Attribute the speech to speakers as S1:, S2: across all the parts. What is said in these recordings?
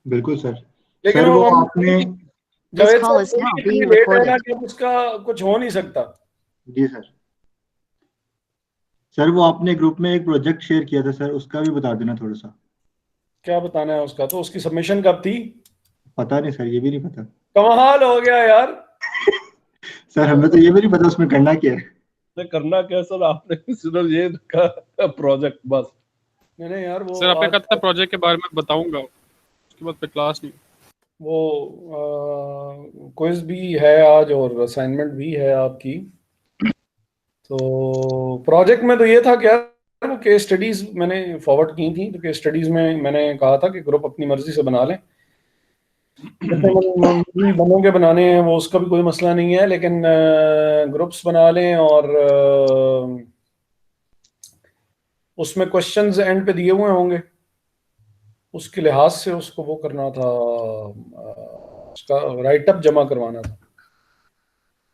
S1: बिल्कुल सर।
S2: लेकिन
S1: सर
S2: वो
S1: वो
S2: हम
S1: आपने
S2: जावेद
S3: call
S2: साहब
S3: is
S2: बोलिए
S3: now
S2: इतनी
S3: being
S2: लेट है ना
S3: recorded.
S2: कि अब उसका कुछ हो नहीं सकता।
S1: जी सर। सर वो आपने ग्रुप में एक प्रोजेक्ट शेयर किया था सर, उसका भी बता देना थोड़ा सा।
S2: क्या बताना है उसका? तो उसकी सबमिशन कब थी?
S1: पता नहीं सर, ये भी नहीं पता।
S2: कमाल हो गया यार।
S1: सर हमें तो ये भी नहीं पता उसमें करना क्या है।
S4: करना क्या सर, आपने सिर्फ ये रखा प्रोजेक्ट बस।
S2: नहीं यार, वो
S5: सर आपने
S2: आज
S5: कहा था प्रोजेक्ट के बारे में बताऊंगा, उसके बाद फिर क्लास नहीं।
S2: वो क्विज भी है आज और असाइनमेंट भी है आपकी। तो प्रोजेक्ट में तो ये था क्या, वो केस स्टडीज मैंने फॉरवर्ड की थी, तो केस स्टडीज में मैंने कहा था कि ग्रुप अपनी मर्जी से बना लें। कितने बनोगे बनाने हैं वो उसका भी कोई मसला नहीं है, लेकिन ग्रुप्स बना लें और उसमें क्वेश्चंस एंड पे दिए हुए होंगे, उसके लिहाज से उसको वो करना था, उसका राइटअप जमा करवाना था।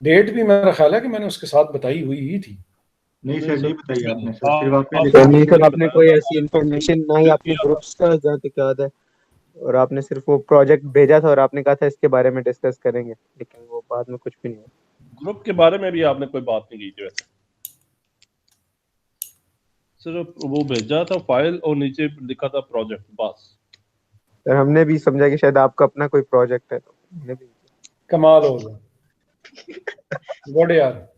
S2: डेट भी मेरा ख्याल है कि मैंने उसके साथ बताई हुई ही थी।
S1: नहीं सर, नहीं बताइए आपने सर,
S4: हाँ,
S1: सिर्फ आपने
S4: आप
S1: लिखा
S6: नहीं
S1: था।
S6: सर, आपने कोई ऐसी इंफॉर्मेशन ना ही आपने ग्रुप्स का जहाँ तक याद है, और आपने सिर्फ वो प्रोजेक्ट भेजा था और आपने कहा था इसके बारे में डिस्कस करेंगे, लेकिन वो बाद में कुछ भी नहीं हुआ।
S4: ग्रुप के बारे में भी आपने कोई बात नहीं की थी वैसे, सिर्फ वो भेजा था फाइल और नीचे लिखा था प्रोजेक्ट बस।
S6: सर हमने भी समझा कि शायद आपका अपना कोई प्रोजेक्ट है, तो हमने भी
S2: कमाल हो गया, गुड यार।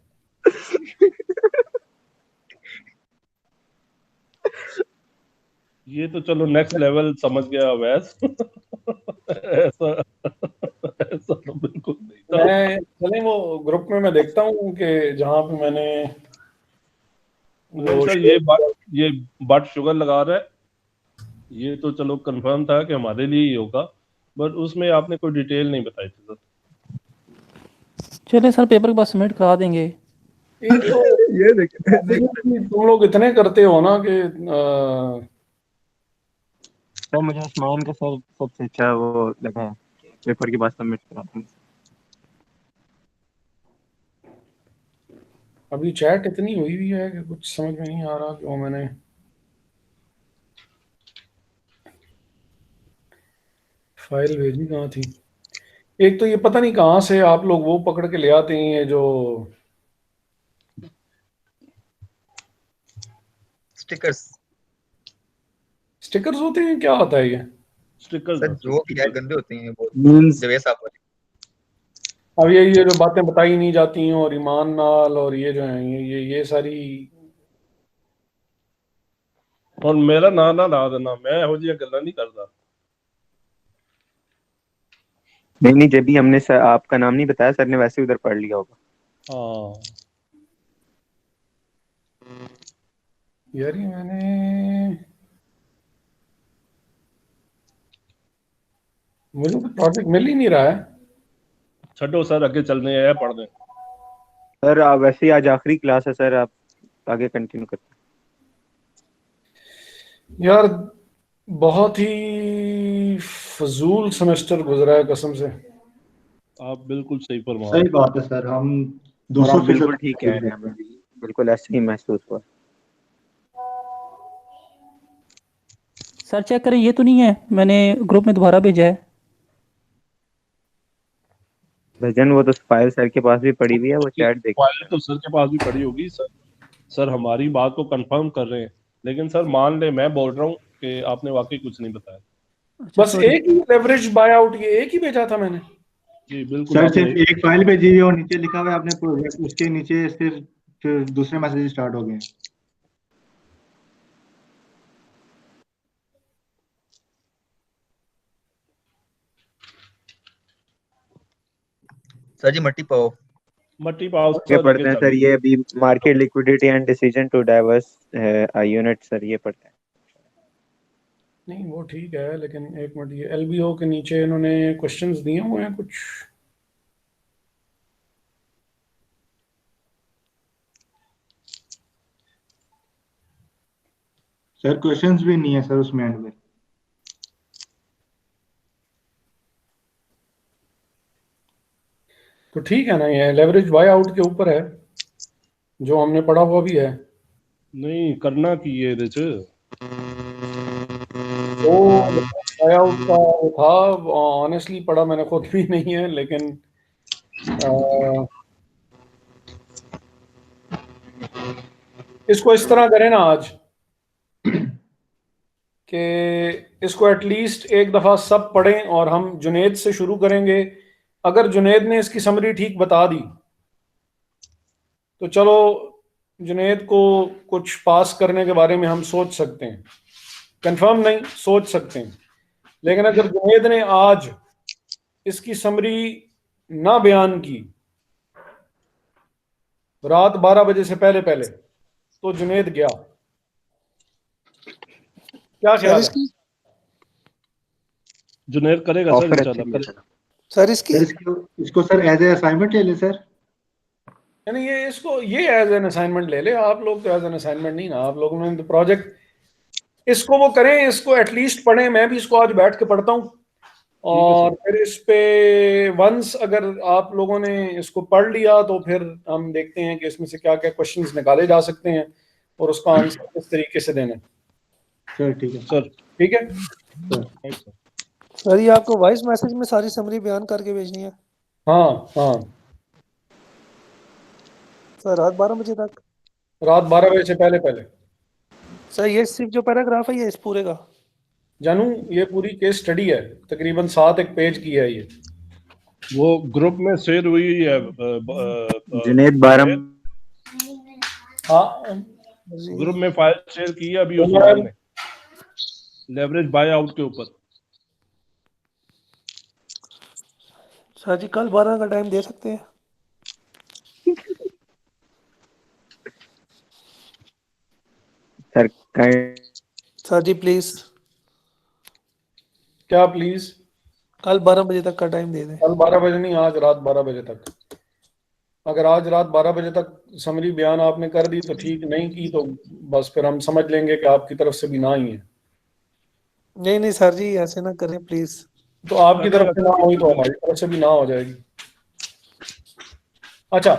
S4: ये तो चलो नेक्स्ट लेवल समझ गया वैस। ऐसा ऐसा तो बिल्कुल नहीं था।
S2: मैं चले वो ग्रुप में मैं देखता हूँ कि जहाँ पे मैंने
S4: नहीं
S2: वो
S4: सर, ये बट शुगर लगा रहा है, ये तो चलो कंफर्म था कि हमारे लिए ही होगा, बट उसमें आपने कोई डिटेल नहीं बताई थी सर।
S7: चले सर पेपर के बाद सबमिट करा देंगे।
S2: ये तो
S6: ये देखिए
S2: तुम लोग इतने करते हो ना कि
S6: सर, मुझे उस्मान का सर सबसे अच्छा वो लगा है, पेपर के बाद सबमिट करा दूंगा।
S2: अभी चैट इतनी हुई हुई है कि कुछ समझ में नहीं आ रहा क्यों मैंने फाइल भेजी कहाँ थी। एक तो ये पता नहीं कहाँ से आप लोग वो पकड़ के ले आते हैं जो
S8: स्टिकर्स
S2: स्टिकर्स होते हैं, क्या होता है ये?
S4: स्टिकर
S8: सर जो भी है गंदे होते हैं बहुत,
S6: मींस
S8: जवेद साहब वाले।
S2: अब ये जो बातें बताई नहीं जाती हैं और ईमान नाल और ये जो है ये सारी
S4: और मेरा नाम ना ला देना, मैं हो जी गल्ला नहीं करता।
S6: नहीं, जब भी हमने सर आपका नाम नहीं बताया, सर ने वैसे ही उधर पढ़ लिया होगा।
S4: हाँ
S2: यार ये मैंने मुझे तो प्रोजेक्ट मिल ही नहीं रहा है।
S4: छो सर, आगे चलने हैं पढ़ दें।
S6: सर आप वैसे ही आज आखिरी क्लास है सर, आप आगे कंटिन्यू करते
S2: यार बहुत ही फजूल सेमेस्टर गुजरा है कसम से।
S4: आप बिल्कुल सही फरमा
S1: सही
S4: रहे
S1: बात है सर, हम
S6: हैं। और आप
S1: 200%
S6: बिल्कुल ठीक कह रहे हैं, हमें भी बिल्कुल ऐसे ही महसूस हुआ।
S7: सर चेक करें, ये तो नहीं है, मैंने ग्रुप में दोबारा भेजा है।
S6: भजन वो तो फाइल सर के पास भी पड़ी हुई है, वो चैट देख
S4: फाइल तो सर के पास भी पड़ी होगी सर। सर हमारी बात को कंफर्म कर रहे हैं, लेकिन सर मान ले मैं बोल रहा हूँ कि आपने वाकई कुछ नहीं बताया।
S7: अच्छा,
S2: बस
S7: sorry।
S2: एक ही लेवरेज बाय आउट, ये एक ही भेजा था मैंने।
S4: जी बिल्कुल,
S1: सर
S4: आपने
S1: सिर्फ एक फाइल भेजी हुई है और नीचे लिखा हुआ है आपने प्रोजेक्ट, उसके नीचे सिर्फ फिर दूसरे मैसेज स्टार्ट हो गए हैं।
S8: सर जी मट्टी पाओ।
S4: मट्टी पाओ
S6: आगे
S4: सर,
S6: पढ़ते हैं सर। ये अभी market liquidity and decision to डाइवर्स यूनिट, सर ये पढ़ते हैं।
S2: नहीं वो ठीक है, लेकिन एक मिनट, ये एलबीओ के नीचे इन्होंने क्वेश्चंस दिए हुए हैं कुछ।
S1: सर क्वेश्चंस भी नहीं है सर उसमें एंड में।
S2: तो ठीक है ना, ये लेवरेज बाय आउट के ऊपर है जो हमने पढ़ा हुआ भी है।
S4: नहीं करना की ये
S2: तो आउट का वो था, ऑनेस्टली पढ़ा मैंने खुद भी नहीं है, लेकिन इसको इस तरह करें ना आज कि इसको एटलीस्ट एक दफ़ा सब पढ़ें और हम जुनेद से शुरू करेंगे। अगर जुनेद ने इसकी समरी ठीक बता दी तो चलो जुनेद को कुछ पास करने के बारे में हम सोच सकते हैं, कंफर्म नहीं, सोच सकते हैं। लेकिन अगर जुनेद ने आज इसकी समरी ना बयान की रात 12 बजे से पहले पहले तो जुनेद गया। क्या
S3: सर
S2: ख्याल है?
S3: इसकी
S4: जुनेद करेगा सर,
S6: ऑफर
S4: इंशाल्लाह
S6: अच्छा
S4: करेगा।
S3: सर इसकी
S1: सर इसको सर एज ए असाइनमेंट ले लें सर।
S2: यानी ये इसको ये एज एन असाइनमेंट ले ले आप लोग, तो एज एन असाइनमेंट नहीं ना, आप लोगों ने तो प्रोजेक्ट इसको वो करें, इसको एटलीस्ट पढ़ें। मैं भी इसको आज बैठ के पढ़ता हूँ और फिर इस पे वंस अगर आप लोगों ने इसको पढ़ लिया तो फिर हम देखते हैं कि इसमें से क्या क्या क्वेश्चंस निकाले जा सकते हैं और उसका आंसर किस तरीके से देना है।
S1: सर ठीक है
S4: सर
S2: ठीक है
S1: सर।
S3: सर ये आपको वॉइस मैसेज में सारी समरी बयान करके भेजनी है
S2: हाँ हाँ,
S3: सर रात 12 बजे तक।
S2: रात 12 बजे से पहले पहले।
S3: सर ये सिर्फ जो पैराग्राफ है ये इस पूरे का?
S2: जानू ये पूरी केस स्टडी है, तकरीबन 7 एक पेज की है ये।
S4: वो ग्रुप में शेयर हुई है
S6: जुनेद 12
S2: हाँ
S4: ग्रुप में फाइल शेयर की है अभी उस्मान ने, लेवरेज बाय आउट के ऊपर।
S3: सर जी कल 12 का टाइम दे सकते हैं?
S6: सर
S3: सर जी प्लीज
S2: क्या प्लीज?
S3: कल 12 बजे तक का टाइम दे दें।
S2: कल 12 बजे नहीं, आज रात 12 बजे तक। अगर आज रात 12 बजे तक समरी बयान आपने कर दी तो ठीक, नहीं की तो बस फिर हम समझ लेंगे कि आपकी तरफ से भी ना ही है।
S3: नहीं नहीं सर जी ऐसे ना करें प्लीज।
S2: तो आपकी तरफ से ना हुई तो हमारी तरफ से भी ना हो जाएगी। अच्छा,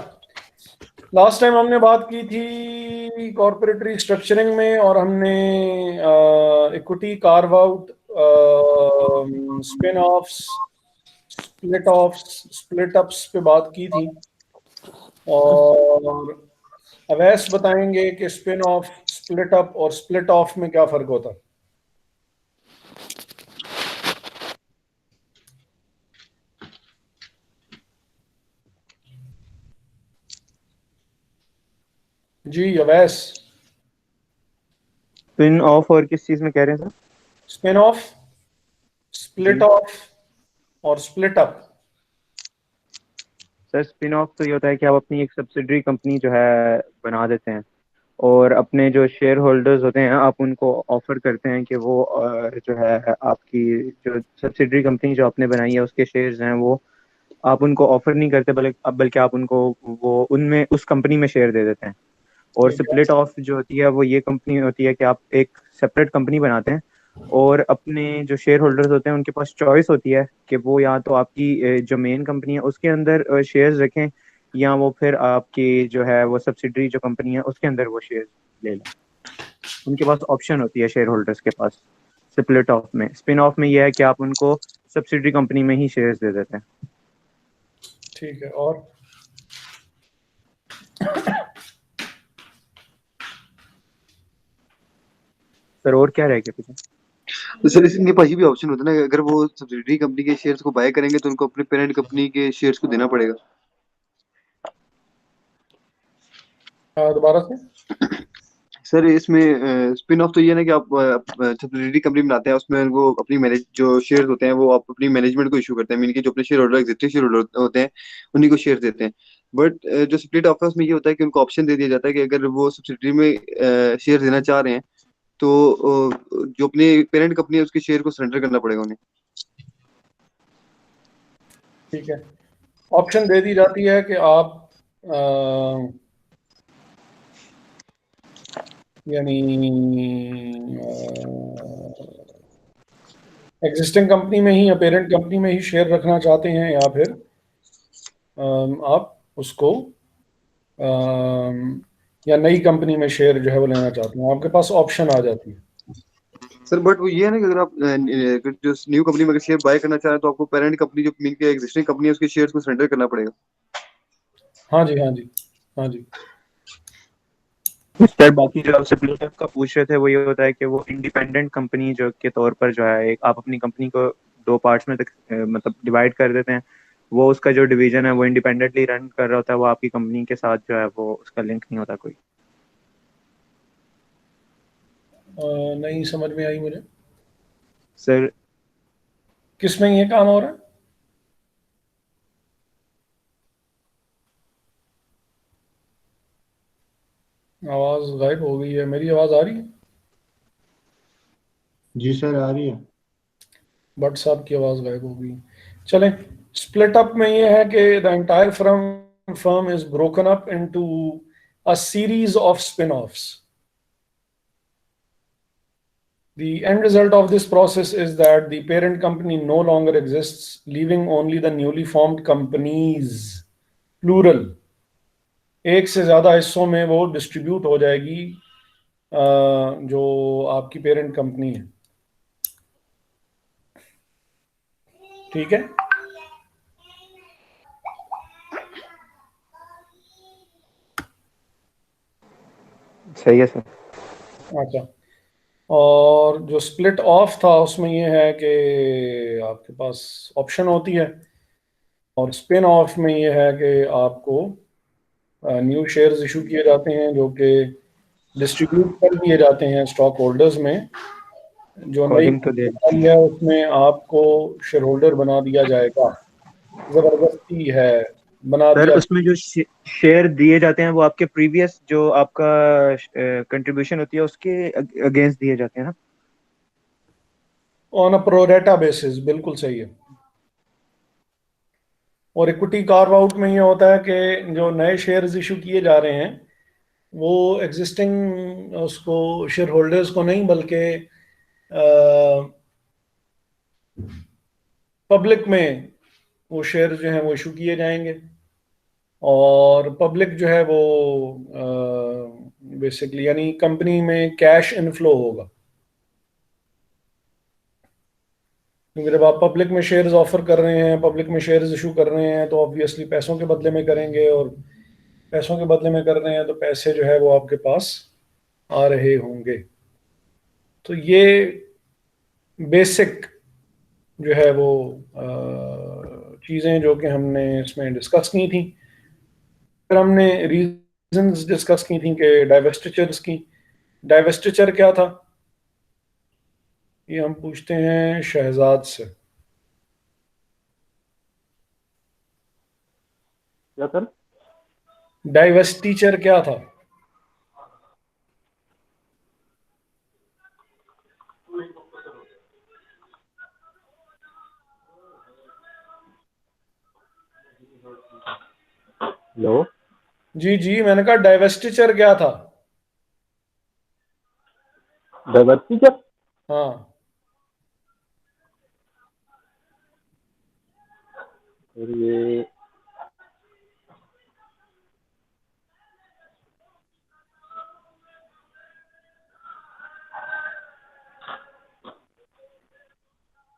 S2: लास्ट टाइम हमने बात की थी कॉर्पोरेट रिस्ट्रक्चरिंग में और हमने equity carve out, spin offs, split ups पे बात की थी। और अवैस बताएंगे कि स्पिन ऑफ, स्प्लिट अप और स्प्लिट ऑफ में क्या फर्क होता है। जी अवैस।
S6: स्पिन ऑफ और किस चीज में कह रहे हैं sir?
S2: Spin off, split off और split up.
S6: Sir spin off तो ये होता है कि आप अपनी एक सब्सिडरी कंपनी जो है बना देते हैं और अपने जो शेयर होल्डर्स होते हैं आप उनको ऑफर करते हैं कि वो जो है आपकी जो सब्सिडरी कंपनी जो आपने बनाई है उसके शेयर्स हैं वो आप उनको ऑफर नहीं करते बल्कि आप उनको वो उनमें उस कंपनी में शेयर दे देते हैं। और स्प्लिट ऑफ जो होती है वो ये कंपनी होती है कि आप एक सेपरेट कंपनी बनाते हैं और अपने जो शेयर होल्डर्स होते हैं उनके पास चॉइस होती है कि वो या तो आपकी जो मेन कंपनी है उसके अंदर शेयर्स रखें या वो फिर आपकी जो है वो सब्सिडरी जो कंपनी है उसके अंदर वो शेयर ले लें। उनके पास ऑप्शन होती है शेयर होल्डर्स के पास स्प्लिट ऑफ में। स्पिन ऑफ में यह है कि आप उनको सब्सिडरी कंपनी में ही शेयर्स दे देते हैं।
S2: ठीक है, और
S6: सर और क्या रह गया पीछे?
S9: तो सर इनके पास ये भी ऑप्शन होता है ना, अगर वो सब्सिडरी कंपनी के शेयर्स को बाय करेंगे तो उनको अपने पेरेंट कंपनी के शेयर्स को देना पड़ेगा।
S2: दोबारा से।
S9: सर इसमें स्पिन ऑफ तो ये है ना कि आप सब्सिडरी कंपनी बनाते हैं उसमें वो अपनी मैनेज जो शेयर्स होते हैं वो आप अपनी मैनेजमेंट को इशू करते हैं, मीन के जो अपने share holder existing share holder होते हैं उन्हीं को शेयर देते हैं। बट जो स्प्लिट ऑफ है उसमें ये होता है कि उनको ऑप्शन दे दिया जाता है कि अगर वो सब्सिडरी में शेयर देना चाह रहे हैं तो जो अपनी पेरेंट कंपनी है उसके शेयर को सरेंडर करना पड़ेगा उन्हें।
S2: ठीक है, ऑप्शन दे दी जाती है कि आप यानी एग्जिस्टिंग कंपनी में ही या पेरेंट कंपनी में ही शेयर रखना चाहते हैं या फिर आप उसको या नई कंपनी में शेयर जो है वो लेना चाहते हैं, आपके पास ऑप्शन आ जाती है।
S9: सर बट वो ये है ना कि अगर आप जो न्यू कंपनी में अगर शेयर बाय करना चाह रहे हैं तो आपको पेरेंट कंपनी जो मीन के एग्जिस्टिंग कंपनी है उसके शेयर्स को सरेंडर करना पड़ेगा।
S2: हाँ जी, हाँ जी, हाँ जी।
S6: सर बाकी जो आप स्प्लिट अप का पूछ रहे थे वो ये होता है कि वो इंडिपेंडेंट कंपनी जो के तौर पर जो है एक आप अपनी कंपनी को दो पार्ट्स में मतलब डिवाइड कर देते हैं। वो उसका जो डिवीजन है वो इंडिपेंडेंटली रन कर रहा होता है, वो आपकी कंपनी के साथ जो है वो उसका लिंक नहीं होता कोई।
S2: नहीं समझ में आई मुझे,
S6: सर
S2: किसमें ये काम हो रहा है? आवाज गायब हो गई है, मेरी आवाज आ रही है?
S1: जी सर आ रही है।
S2: भट्ट साहब की आवाज गायब हो गई। चलें, स्प्लिट अप में ये है कि the entire firm is broken up into a series of spin-offs. The end result of this process is that the parent company no longer exists, leaving only the newly formed companies, plural, एक से ज्यादा हिस्सों में वो distribute हो जाएगी जो आपकी पेरेंट कंपनी है। ठीक है,
S6: सही है सर।
S2: अच्छा। और जो स्प्लिट ऑफ था उसमें ये है कि आपके पास ऑप्शन होती है, और स्पिन ऑफ में ये है कि आपको न्यू शेयर्स इशू किए जाते हैं जो कि डिस्ट्रीब्यूट कर दिए जाते हैं स्टॉक होल्डर्स में। जो नई
S6: अकॉर्डिंग टू
S2: आई है उसमें आपको शेयर होल्डर बना दिया जाएगा, जबरदस्ती है, बना
S6: सर
S2: दिया।
S6: उसमें जो शेयर दिए जाते हैं वो आपके प्रीवियस जो आपका कंट्रीब्यूशन होती है उसके अगेंस्ट दिए जाते हैं ना।
S2: ऑन अ प्रोरेटा बेसिस, बिल्कुल सही है। और इक्विटी कार्व आउट में ये होता है कि जो नए शेयर्स इशू किए जा रहे हैं वो एग्जिस्टिंग उसको शेयर होल्डर्स को नहीं बल्कि पब्लिक में वो शेयर जो हैं वो इशू किए जाएंगे, और पब्लिक जो है वो बेसिकली यानी कंपनी में कैश इनफ्लो होगा, क्योंकि जब आप पब्लिक में शेयर्स ऑफर कर रहे हैं, पब्लिक में शेयर्स इशू कर रहे हैं, तो ऑब्वियसली पैसों के बदले में करेंगे, और पैसों के बदले में कर रहे हैं तो पैसे जो है वो आपके पास आ रहे होंगे। तो ये बेसिक जो है वो चीज़ें जो कि हमने इसमें डिस्कस की थी। फिर हमने रीजंस डिस्कस की थी कि डाइवेस्टिचर्स की। डाइवेस्टिचर क्या था, ये हम पूछते हैं शहजाद से।
S4: क्या सर?
S2: डाइवेस्टिचर क्या था?
S4: हेलो,
S2: जी जी, मैंने कहा डाइवेस्टिचर क्या था?
S4: डाइवर्सिटी
S2: हाँ,
S4: ये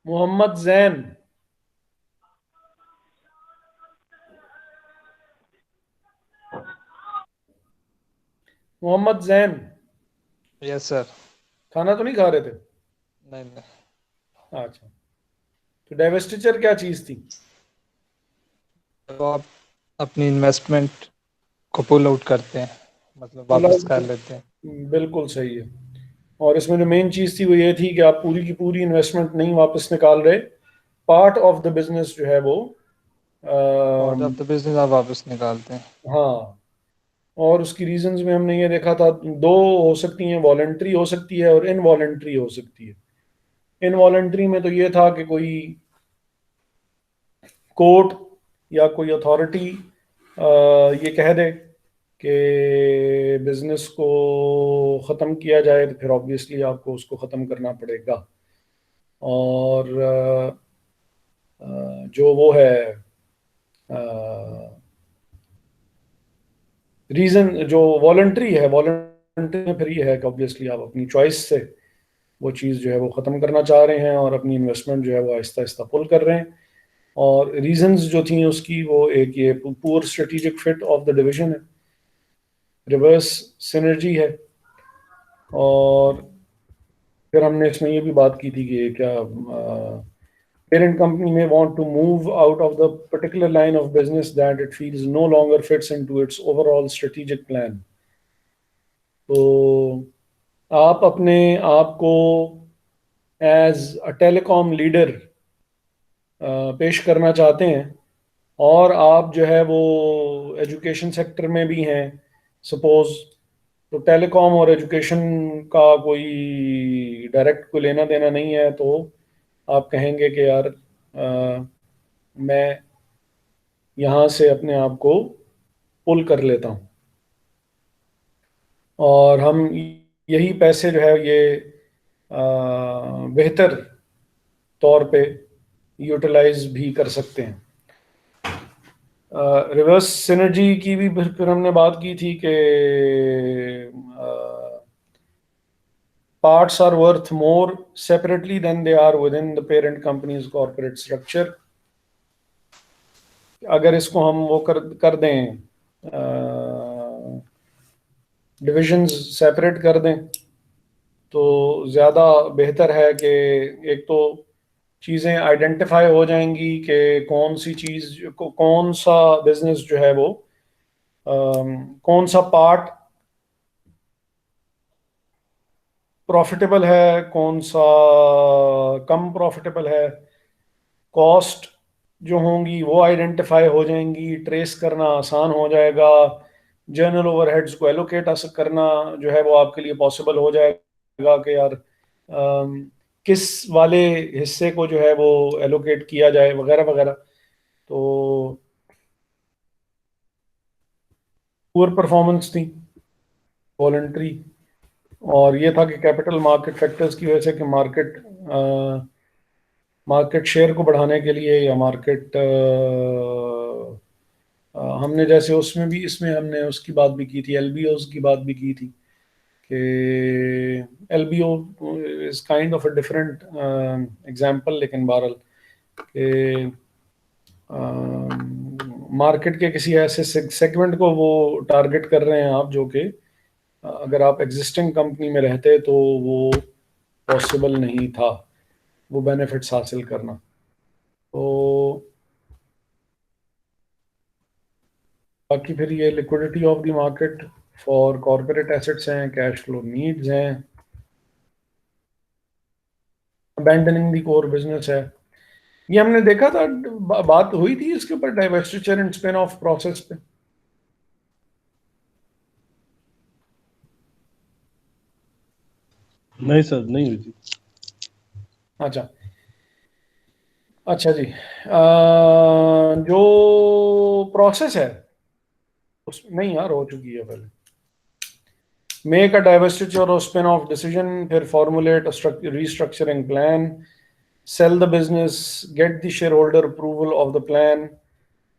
S2: मोहम्मद जैन। Mohammad Jain,
S10: yes sir.
S2: खाना तो नहीं खा रहे थे?
S10: नहीं नहीं,
S2: अच्छा, तो डाइवेस्टिचर क्या चीज थी?
S10: तो आप अपनी इन्वेस्टमेंट को पुल आउट करते हैं, मतलब वापस कर लेते हैं।
S2: बिल्कुल सही है। और इसमें जो मेन चीज थी वो ये थी कि आप पूरी की पूरी इन्वेस्टमेंट नहीं वापस निकाल रहे, पार्ट ऑफ द बिजनेस जो है वो
S10: पार्ट ऑफ द बिजनेस आप वापस निकालते हैं।
S2: हाँ। और उसकी रीजंस में हमने ये देखा था, दो हो सकती हैं, वॉलंटरी हो सकती है और इनवॉलंटरी हो सकती है। इनवॉलंटरी में तो ये था कि कोई कोर्ट या कोई अथॉरिटी ये कह दे कि बिजनेस को ख़त्म किया जाए, तो फिर ऑब्वियसली आपको उसको ख़त्म करना पड़ेगा। और जो वो है रीज़न जो वॉलंटरी है, वॉलंटरी में फिर ये है कि ऑब्वियसली आप अपनी चॉइस से वो चीज़ जो है वो ख़त्म करना चाह रहे हैं और अपनी इन्वेस्टमेंट जो है वो आहिस्ता आहिस्ता पुल कर रहे हैं। और रीजंस जो थी उसकी, वो एक ये poor strategic fit of the division है, रिवर्स सिनर्जी है, और फिर हमने इसमें ये भी बात की थी कि क्या parent company may want to move out of the particular line of business that it feels no longer fits into its overall strategic plan. तो आप अपने आप को एज अ टेलीकॉम लीडर पेश करना चाहते हैं, और आप जो है वो एजुकेशन सेक्टर में भी हैं सपोज, तो टेलीकॉम और एजुकेशन का कोई डायरेक्ट कोई लेना देना नहीं है, तो आप कहेंगे कि यार मैं यहाँ से अपने आप को पुल कर लेता हूँ, और हम यही पैसे जो है ये बेहतर तौर पे यूटिलाइज भी कर सकते हैं। रिवर्स सिनर्जी की भी फिर हमने बात की थी कि parts are worth more separately than they are within the parent company's corporate structure. अगर इसको हम वो कर दें, डिविजन्स सेपरेट कर दें, तो ज़्यादा बेहतर है कि एक तो चीज़ें आइडेंटिफाई हो जाएंगी कि कौन सी चीज़, कौन सा बिजनेस जो है वो कौन सा पार्ट प्रॉफिटेबल है, कौन सा कम प्रॉफिटेबल है, कॉस्ट जो होंगी वो आइडेंटिफाई हो जाएंगी, ट्रेस करना आसान हो जाएगा, जर्नल ओवरहेड्स को एलोकेट करना जो है वो आपके लिए पॉसिबल हो जाएगा कि यार किस वाले हिस्से को जो है वो एलोकेट किया जाए वगैरह वगैरह। तो पुअर परफॉर्मेंस थी वॉलंटरी, और ये था कि कैपिटल मार्केट फैक्टर्स की वजह से कि मार्केट शेयर को बढ़ाने के लिए, या मार्केट हमने जैसे उसमें भी, इसमें हमने उसकी बात भी की थी, एलबीओज की बात भी की थी कि LBO is kind of a different example, लेकिन बहरहाल कि मार्केट के किसी ऐसे सेगमेंट को वो टारगेट कर रहे हैं आप, जो कि अगर आप एग्जिस्टिंग कंपनी में रहते तो वो पॉसिबल नहीं था वो बेनिफिट्स हासिल करना। तो बाकी फिर ये liquidity of the market for corporate assets हैं, कैश फ्लो नीड्स हैं, अबैंडनिंग द कोर बिजनेस है। ये हमने देखा था, बात हुई थी इसके ऊपर डाइवेस्टिचर एंड स्पिन ऑफ प्रोसेस पे।
S4: नहीं सर, नहीं हुई थी।
S2: अच्छा जी, जो प्रोसेस है उस नहीं यार, हो चुकी है पहले। मेक अ डाइवेस्टिचर और स्पिन ऑफ डिसीजन, फिर formulate restructuring plan, sell the business, get the shareholder approval of the plan,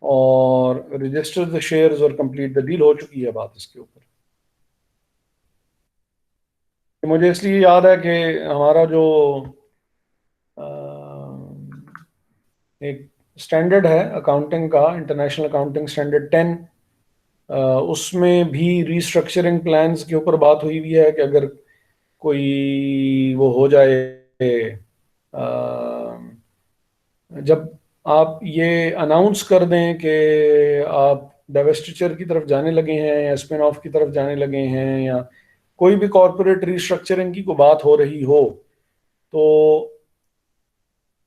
S2: और रजिस्टर द शेयर्स और कंप्लीट द डील। हो चुकी है बात इसके ऊपर। मुझे इसलिए याद है कि हमारा जो एक स्टैंडर्ड है अकाउंटिंग का, इंटरनेशनल अकाउंटिंग स्टैंडर्ड 10, उसमें भी रीस्ट्रक्चरिंग प्लान्स के ऊपर बात हुई हुई है कि अगर कोई वो हो जाए, जब आप ये अनाउंस कर दें कि आप डाइवेस्टिचर की तरफ जाने लगे हैं या स्पिन ऑफ की तरफ जाने लगे हैं, या कोई भी कॉर्पोरेट रीस्ट्रक्चरिंग की कोई बात हो रही हो, तो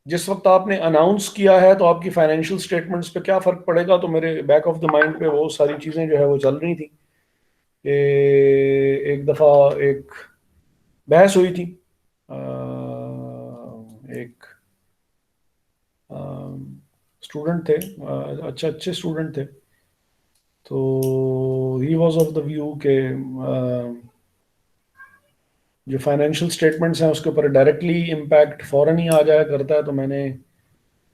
S2: जिस वक्त आपने अनाउंस किया है तो आपकी फाइनेंशियल स्टेटमेंट्स पे क्या फ़र्क पड़ेगा, तो मेरे बैक ऑफ द माइंड पे वो सारी चीज़ें जो है वो चल रही थी कि एक दफ़ा एक बहस हुई थी, एक स्टूडेंट थे, अच्छे स्टूडेंट थे, तो he was of the view के जो फाइनेंशियल स्टेटमेंट्स हैं उसके ऊपर डायरेक्टली इम्पैक्ट फ़ौरन ही आ जाया करता है। तो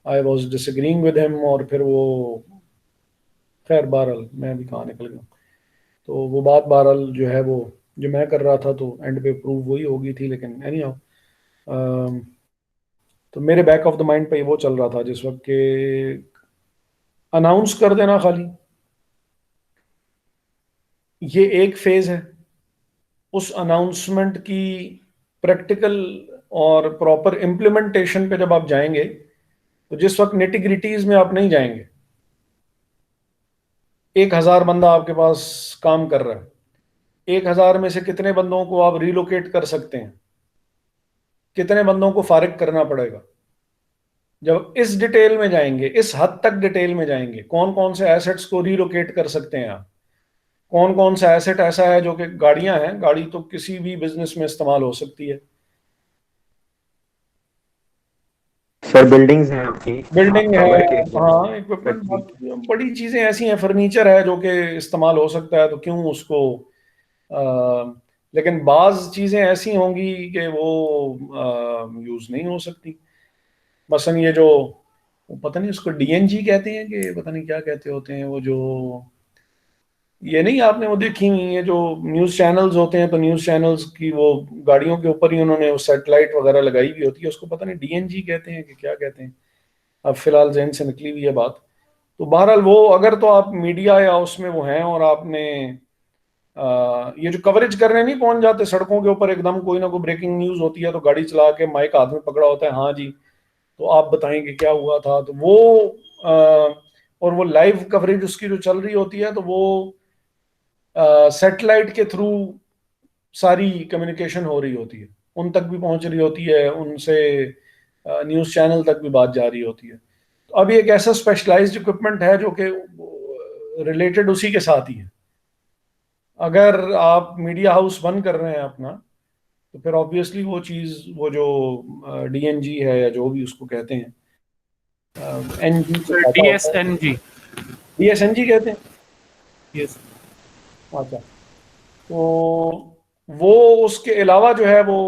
S2: I was disagreeing with him, और फिर वो खैर बहरहाल मैं भी कहाँ निकल गया। तो वो बात बहरहाल जो है वो जो मैं कर रहा था तो एंड पे प्रूव वही होगी थी, लेकिन एनी हाउ तो मेरे बैक ऑफ द माइंड पे वो चल रहा था जिस वक्त के अनाउंस कर देना खाली, ये एक फेज है। उस अनाउंसमेंट की प्रैक्टिकल और प्रॉपर इम्प्लीमेंटेशन पे जब आप जाएंगे तो जिस वक्त निटिग्रिटीज में आप नहीं जाएंगे, 1000 बंदा आपके पास काम कर रहा है, 1000 में से कितने बंदों को आप रिलोकेट कर सकते हैं, कितने बंदों को फारिग करना पड़ेगा, जब इस डिटेल में जाएंगे, इस हद तक डिटेल में जाएंगे, कौन कौन से एसेट्स को रिलोकेट कर सकते हैं आप, कौन कौन सा एसेट ऐसा है जो कि गाड़ियां हैं, गाड़ी तो किसी भी बिजनेस में इस्तेमाल हो सकती है।
S6: सर बिल्डिंग्स हैं आपकी,
S2: बिल्डिंग
S6: power
S2: है,
S6: के
S2: हाँ, इक्विपमेंट, बड़ी चीजें ऐसी हैं, फर्नीचर है जो कि इस्तेमाल हो सकता है, तो क्यों उसको लेकिन बाज चीजें ऐसी होंगी कि वो यूज नहीं हो सकती। मसलन ये जो पता नहीं उसको डीएनजी कहते हैं कि पता नहीं क्या कहते होते हैं, वो जो ये नहीं आपने वो देखी हुई है जो न्यूज चैनल्स होते हैं, तो न्यूज चैनल्स की वो गाड़ियों के ऊपर ही उन्होंने वो सैटेलाइट वगैरह लगाई हुई होती है, उसको पता नहीं डीएनजी कहते हैं कि क्या कहते हैं, अब फिलहाल जहन से निकली हुई है बात। तो बहरहाल वो अगर तो आप मीडिया या उसमें वो हैं और आपने ये जो कवरेज करने नहीं पहुंच जाते सड़कों के ऊपर, एकदम कोई ना कोई ब्रेकिंग न्यूज होती है तो गाड़ी चला के माइक हाथ में पकड़ा होता है, हाँ जी तो आप बताएंगे क्या हुआ था, तो वो और वो लाइव कवरेज उसकी जो चल रही होती है, तो वो सैटेलाइट के थ्रू सारी कम्युनिकेशन हो रही होती है, उन तक भी पहुंच रही होती है, उनसे न्यूज चैनल तक भी बात जा रही होती है। तो अब ये एक ऐसा स्पेशलाइज्ड इक्विपमेंट है जो कि रिलेटेड उसी के साथ ही है। अगर आप मीडिया हाउस बंद कर रहे हैं अपना, तो फिर ऑब्वियसली वो चीज, वो जो डीएनजी है या जो भी उसको कहते हैं, एनजी, डीएसएनजी कहते हैं,
S5: यस।
S2: अच्छा, तो वो उसके अलावा जो है वो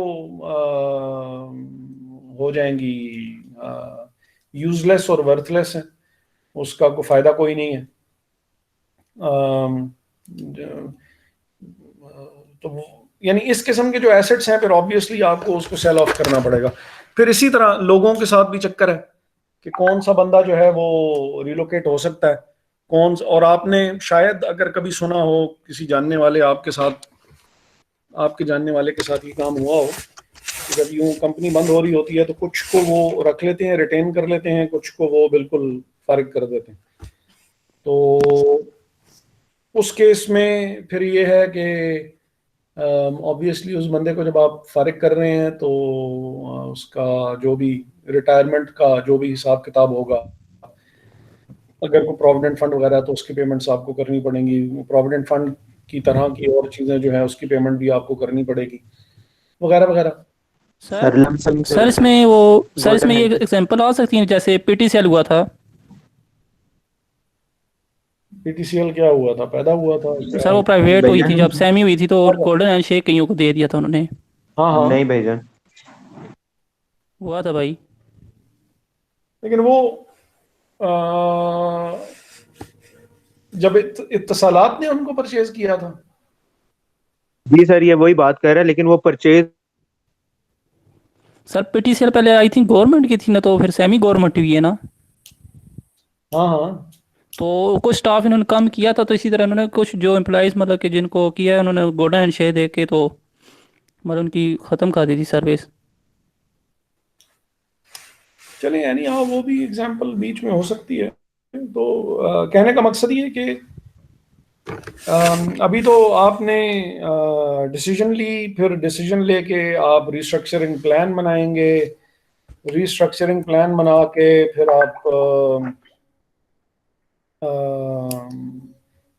S2: हो जाएंगी यूजलेस और वर्थलेस है, उसका कोई फायदा कोई नहीं है। तो यानी इस किस्म के जो एसेट्स हैं, फिर ऑब्वियसली आपको उसको सेल ऑफ करना पड़ेगा। फिर इसी तरह लोगों के साथ भी चक्कर है कि कौन सा बंदा जो है वो रिलोकेट हो सकता है, कौन, और आपने शायद अगर कभी सुना हो किसी जानने वाले आपके साथ, आपके जानने वाले के साथ ये काम हुआ हो कि जब यूं कंपनी बंद हो रही होती है तो कुछ को वो रख लेते हैं, रिटेन कर लेते हैं, कुछ को वो बिल्कुल फारिग कर देते हैं। तो उस केस में फिर ये है कि ऑब्वियसली उस बंदे को जब आप फारिग कर रहे हैं तो उसका जो भी रिटायरमेंट का जो भी हिसाब किताब होगा, अगर कोई प्रोविडेंट फंड वगैरह तो उसकी पेमेंट्स आपको करनी पड़ेंगी, प्रोविडेंट फंड की तरह की और चीज़ें जो है उसकी पेमेंट भी आपको करनी पड़ेगी, वगैरह वगैरह।
S7: सर इसमें वो सर इसमें ये एग्जांपल आ सकती है जैसे पीटीसीएल हुआ था।
S2: पीटीसीएल क्या हुआ था, पैदा हुआ था
S7: सर वो प्राइवेट हुई थी, जब सेमी हुई थी तो गोल्डन हैंडशेक कईयों को दे दिया था उन्होंने।
S2: हाँ हाँ
S6: नहीं भाईजान,
S7: हुआ था भाई,
S2: लेकिन वो जब इत्तसालात ने उनको परचेज किया था।
S6: जी सर ये वही बात कर रहा है, लेकिन वो परचेज
S7: सर पीटीसीएल पहले आई थिंक गवर्नमेंट की थी ना, तो फिर सेमी गवर्नमेंट हुई है ना।
S2: हाँ हाँ,
S7: तो कुछ स्टाफ इन्होंने कम किया था, तो इसी तरह इन्होंने कुछ जो एम्प्लॉइज मतलब कि जिनको किया है उन्होंने गोल्डन हैंडशेक दे के तो मतलब उनकी ख़त्म कर दी थी सर्विस।
S2: चले यानी हाँ वो भी एग्जांपल बीच में हो सकती है। तो कहने का मकसद ये है कि अभी तो आपने डिसीजन ली, फिर डिसीजन लेके आप रिस्ट्रक्चरिंग प्लान बनाएंगे, रिस्ट्रक्चरिंग प्लान बना के फिर आप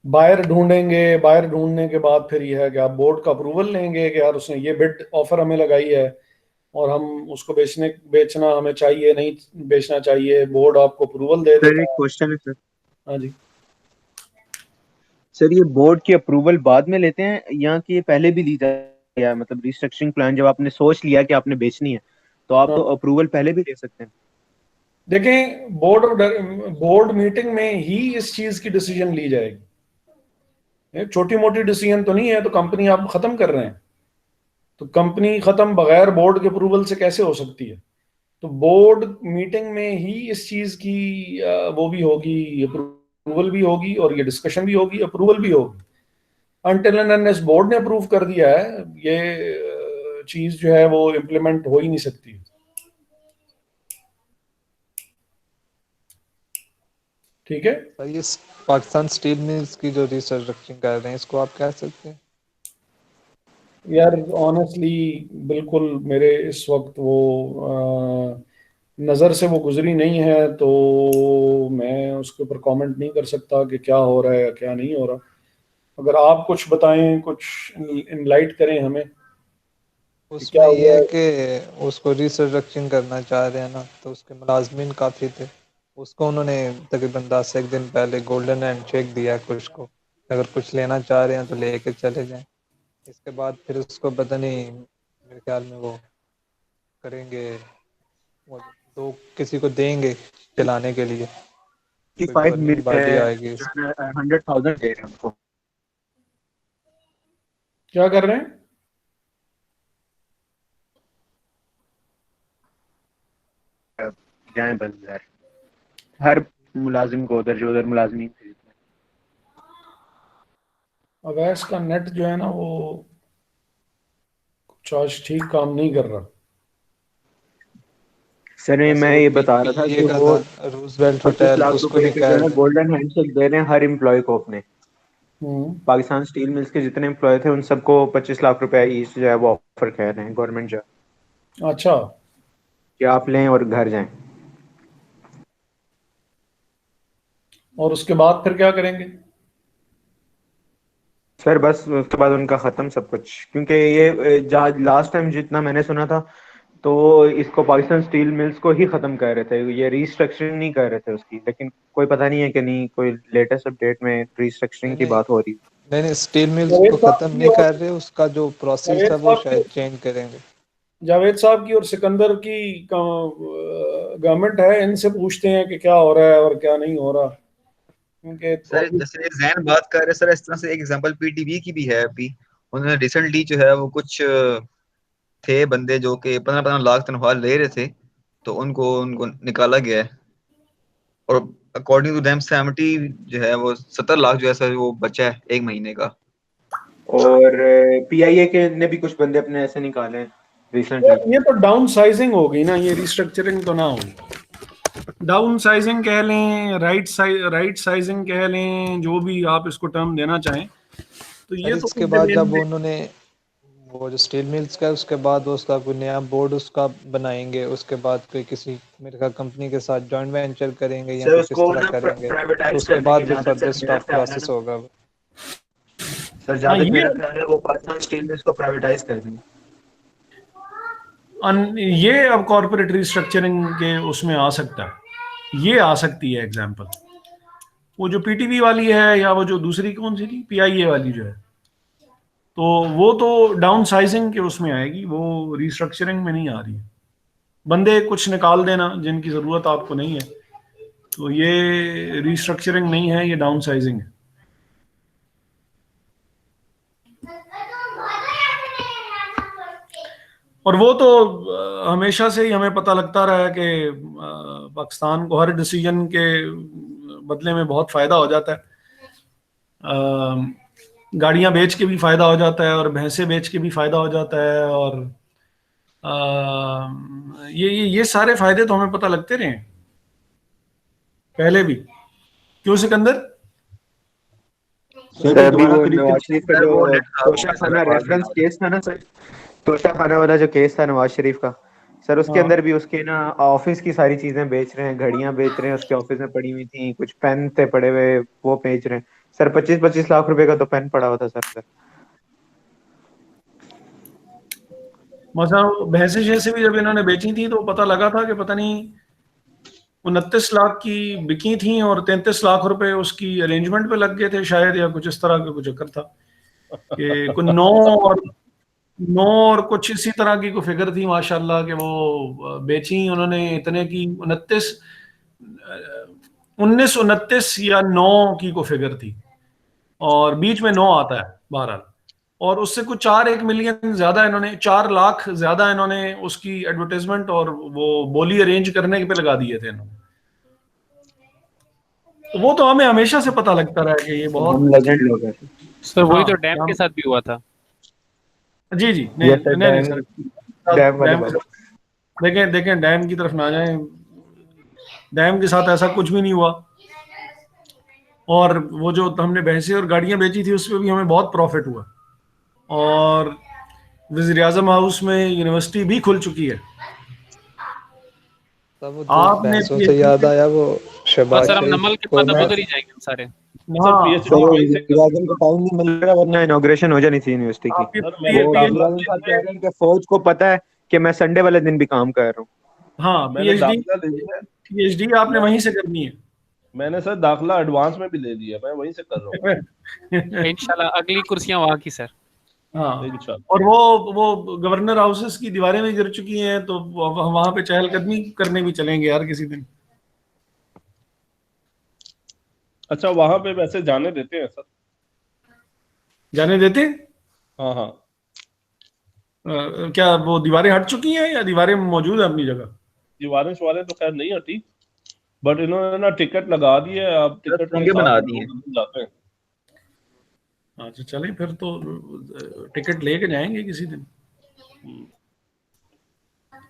S2: बायर ढूंढेंगे, बायर ढूंढने के बाद फिर यह है कि आप बोर्ड का अप्रूवल लेंगे कि यार उसने ये बिड ऑफर हमें लगाई है और हम उसको बेचना हमें चाहिए, नहीं बेचना चाहिए, बोर्ड आपको अप्रूवल दे देता है।
S6: क्वेश्चन है सर।
S2: हाँ जी
S6: सर ये बोर्ड की अप्रूवल बाद में लेते हैं या कि ये पहले भी ली जाती है, मतलब रिस्ट्रक्चरिंग प्लान जब आपने सोच लिया कि आपने बेचनी है तो आप तो अप्रूवल पहले भी ले सकते हैं?
S2: देखें, बोर्ड मीटिंग में ही इस चीज की डिसीजन ली जाएगी, छोटी मोटी डिसीजन तो नहीं है। तो कंपनी आप खत्म कर रहे हैं तो कंपनी खत्म बगैर बोर्ड के अप्रूवल से कैसे हो सकती है? तो बोर्ड मीटिंग में ही इस चीज की वो भी होगी, अप्रूवल भी होगी और ये डिस्कशन भी होगी, अप्रूवल भी होगी। अनटिल एंड अनलेस बोर्ड ने अप्रूव कर दिया है, ये चीज जो है वो इम्प्लीमेंट हो ही नहीं सकती। ठीक है,
S10: सर ये पाकिस्तान स्टील मिल्स की जो रिस्ट्रक्चरिंग कर रहे हैं, इसको आप कह सकते हैं?
S2: यार ऑनेस्टली बिल्कुल मेरे इस वक्त वो नज़र से वो गुजरी नहीं है, तो मैं उसके ऊपर कमेंट नहीं कर सकता कि क्या हो रहा है या क्या नहीं हो रहा। अगर आप कुछ बताएं, कुछ इनलाइट करें हमें कि क्या
S10: उसमें ये
S2: हुआ
S10: है
S2: है।
S10: कि उसको रिस्ट्रक्चरिंग करना चाह रहे हैं ना, तो उसके मुलाजमीन काफ़ी थे, उसको उन्होंने तकरीबन 10 एक दिन पहले गोल्डन हैंड चेक दिया है कुछ को, अगर कुछ लेना चाह रहे हैं तो लेके चले जाएं। इसके बाद फिर उसको पता नहीं, मेरे ख्याल में वो करेंगे, वो दो किसी को देंगे चलाने के लिए, कोई
S6: 55
S10: गवर्निंग बॉडी आएगी।
S6: 100,000 दे रहे हैं उनको।
S2: क्या कर रहे हैं?
S6: जाए बस यार, हर मुलाजिम को उधर जो उधर मुलाजिम थे।
S2: अवैस का नेट जो है ना वो कुछ आज ठीक काम नहीं कर रहा।
S6: सर
S10: वैसे
S6: मैं
S10: वो
S6: ये बता रहा था
S10: पीए
S6: कि
S10: का
S6: वो
S10: था रूजवेल्ट
S6: 25
S10: होटल,
S6: लाख
S10: उसको
S6: रुपए
S10: ही
S6: के
S10: कह
S6: जो है
S10: रहे हैं।
S6: गोल्डन हैंडशेक दे रहे हैं हर एम्प्लॉय को अपने। पाकिस्तान स्टील मिल्स के जितने एम्प्लॉय थे उन सबको 25 लाख रुपए ईच जो है वो ऑफर कर रहे हैं गवर्नमेंट जो,
S2: अच्छा,
S6: कि आप लें और घर जाएं।
S2: और उसके बाद फिर क्या करेंगे?
S6: सर बस उसके बाद उनका खत्म सब कुछ, क्योंकि ये जहाँ लास्ट टाइम जितना मैंने सुना था तो इसको पाकिस्तान स्टील मिल्स को ही खत्म कर रहे थे, ये रीस्ट्रक्चरिंग नहीं कर रहे थे उसकी, लेकिन कोई पता नहीं है कि नहीं कोई लेटेस्ट अपडेट में रीस्ट्रक्चरिंग की
S10: नहीं
S6: बात हो रही है।
S10: नहीं, स्टील मिल्स
S2: जावेद
S10: को
S2: साहब
S10: ख़त्म
S2: की
S10: नहीं
S2: और
S10: कर रहे, उसका जो प्रोसेस
S2: जावेद
S10: है वो
S2: साहब की
S10: शायद चेंज करेंगे।
S2: जावेद साहब की और सिकंदर की गवर्नमेंट है, इनसे पूछते हैं कि क्या हो रहा है और क्या नहीं हो रहा, क्योंकि
S8: सर जैसे जैन बात कर रहे हैं सर, इस तरह से एक एग्जांपल पीटीवी की भी है अभी। उन्होंने रिसेंटली जो है वो कुछ थे बंदे जो कि 15-15 लाख तनख्वाह ले रहे थे, तो उनको उनको निकाला गया है। और अकॉर्डिंग टू देम 70 जो है वो 70 लाख जो है सर वो बचा है एक महीने का।
S6: और पीआईए के ने भी कुछ बंदे अपने ऐसे निकाले हैं रिसेंटली।
S2: ये तो डाउन साइजिंग हो गई ना, ये रिस्ट्रक्चरिंग तो ना होगी। डाउन साइजिंग कह लें, राइट साइजिंग कह लें, जो भी आप इसको टर्म देना चाहें, तो
S10: सर
S2: ये तो
S10: इसके
S2: कुछ
S10: बाद
S2: दिन
S10: जब उन्होंने वो जो स्टील मिल्स का, उसके बाद वो उसका कोई नया बोर्ड उसका बनाएंगे, उसके बाद कोई किसी मेरे ख्याल कंपनी के साथ जॉइंट वेंचर करेंगे या
S6: सर
S10: फिर किस
S6: उसको
S10: तरह
S6: ना
S10: करेंगे, तो
S6: प्राइवेटाइज
S10: उसके
S6: कर देंगे
S10: बाद फिर
S6: जहाँ तक
S10: फर्दर
S6: सर मेरा
S10: स्टाफ
S6: ख्याल है
S10: प्रोसेस
S6: ना।
S10: होगा।
S6: सर
S2: हाँ
S6: जहाँ तक
S2: ये
S6: मेरा ख्याल है वो पाकिस्तान स्टील मिल्स को प्राइवेटाइज कर देंगे।
S2: ये अब कॉर्पोरेट रिस्ट्रक्चरिंग के उसमें आ सकता है, ये आ सकती है एग्जांपल। वो जो पीटीवी वाली है या वो जो दूसरी कौन सी थी पीआईए वाली जो है, तो वो तो डाउन साइजिंग के उसमें आएगी, वो रिस्ट्रक्चरिंग में नहीं आ रही है। बंदे कुछ निकाल देना जिनकी जरूरत आपको नहीं है, तो ये रिस्ट्रक्चरिंग नहीं है, ये डाउन साइजिंग है। और वो तो हमेशा से ही हमें पता लगता रहा है कि पाकिस्तान को हर डिसीजन के बदले में बहुत फायदा हो जाता है। गाड़ियां बेच के भी फायदा हो जाता है और भैंसे बेच के भी फायदा हो जाता है, और ये सारे फायदे तो हमें पता लगते रहे हैं पहले भी। क्यों सिकंदर?
S6: सर
S9: सर अभी
S6: दोबारा
S9: वो
S6: तो
S9: नवाज
S6: रिपीट
S9: शरीफ का
S8: सर
S9: जो
S8: वो नेट खराब हो
S6: तोशा
S8: गया सर,
S6: खाना
S8: आवाज नहीं
S6: रेफरेंस
S8: आ रही।
S6: केस था ना सर, तोशा खाना वाला जो केस था नवाज शरीफ का, सर उसके
S2: हाँ,
S6: अंदर भी उसके ना ऑफिस की सारी चीजें बेच रहे हैं, घड़ियां बेच रहे हैं, उसके ऑफिस में पड़ी हुई थी, कुछ पेन थे पड़े हुए वो बेच रहे हैं। सर 25-25 लाख रुपए का तो पेन पड़ा हुआ था सर।
S2: मतलब भैंसे जैसे भी जब इन्होंने बेची थी तो पता लगा था कि पता नहीं 29 लाख की बिकी थी और 33 लाख रुपए उसकी अरेंजमेंट पे लग गए थे शायद, या कुछ इस तरह का कुछ चक्कर था कि कुछ और 9 और कुछ इसी तरह की कोई फिगर थी माशाल्लाह, कि वो बेची उन्होंने इतने की 1929 या 9 की को फिगर थी, और बीच में 9 आता है बहरहाल। और उससे कुछ 4-1 मिलियन ज्यादा इन्होंने, 4 लाख ज्यादा इन्होंने उसकी एडवर्टाइजमेंट और वो बोली अरेंज करने पे लगा दिए थे इन्होंने। तो वो तो हमें हमेशा से पता लगता रहा है कि ये बहुत
S6: हम लेजेंड लोग हैं।
S5: सर वही
S2: हाँ,
S5: तो डैम के साथ भी हुआ था।
S2: जी जी, नहीं
S6: Yes, sir,
S2: नहीं नहीं
S6: डैम
S2: सर,
S6: डैम वाले
S2: डैम
S6: बात।
S2: देखें देखें, डैम की तरफ ना जाएं, डैम के साथ ऐसा कुछ भी नहीं हुआ। और वो जो हमने भैंसें और गाड़ियां बेची थी उस पर भी हमें बहुत प्रॉफिट हुआ। और वज़ीर आज़म हाउस में यूनिवर्सिटी भी खुल चुकी है।
S10: तब वो जो
S2: आपने
S10: भैंसों से याद आया, वो
S5: बस
S10: शहबाज
S5: सर हम
S10: शरीफ
S5: नमल के
S10: को
S5: बाद अब
S10: मैं
S5: उधर ही जाएंगे हम सारे।
S4: सर
S2: हाँ,
S4: पीएचडी वहीं से कर
S6: आजम को टाइम नहीं मिल रहा, वरना इनॉग्रेशन हो जानी थी यूनिवर्सिटी की।
S2: आपकी
S4: सर मैंने
S6: वो
S2: PhD
S6: वज़ीर आज़म साहब कह रहे हैं कि फौज को पता है कि मैं संडे वाले दिन भी काम कर रहा हूँ।
S2: हाँ,
S4: मैंने
S2: PhD
S4: दाखिला ले लिया।
S2: PhD आपने वहीं से करनी है।
S4: मैंने सर दाखिला एडवांस में भी ले लिया, मैं वहीं से कर रहा हूँ
S5: इंशाल्लाह अगली कुर्सियां वहां की सर।
S2: हाँ,
S4: इंशाल्लाह।
S2: और वो गवर्नर हाउसेस की दीवारें भी गिर चुकी हैं, तो वहां पे चहलकदमी करने भी चलेंगे यार किसी दिन।
S4: अच्छा, वहां पे वैसे जाने देते हैं सर?
S2: जाने देते?
S4: हाँ हाँ।
S2: क्या वो दीवारें हट चुकी हैं या दीवारें मौजूद है अपनी जगह?
S4: दीवारें शिवारें तो खैर नहीं हटी, बट इन्होंने ना टिकट लगा दी है, अब टिकट के
S8: सुरंगें
S4: साथ
S8: बना
S4: ही
S8: दी हैं।
S4: लोग अंदर जाते हैं।
S2: अच्छा चलें फिर तो, टिकट लेके जाएंगे किसी दिन।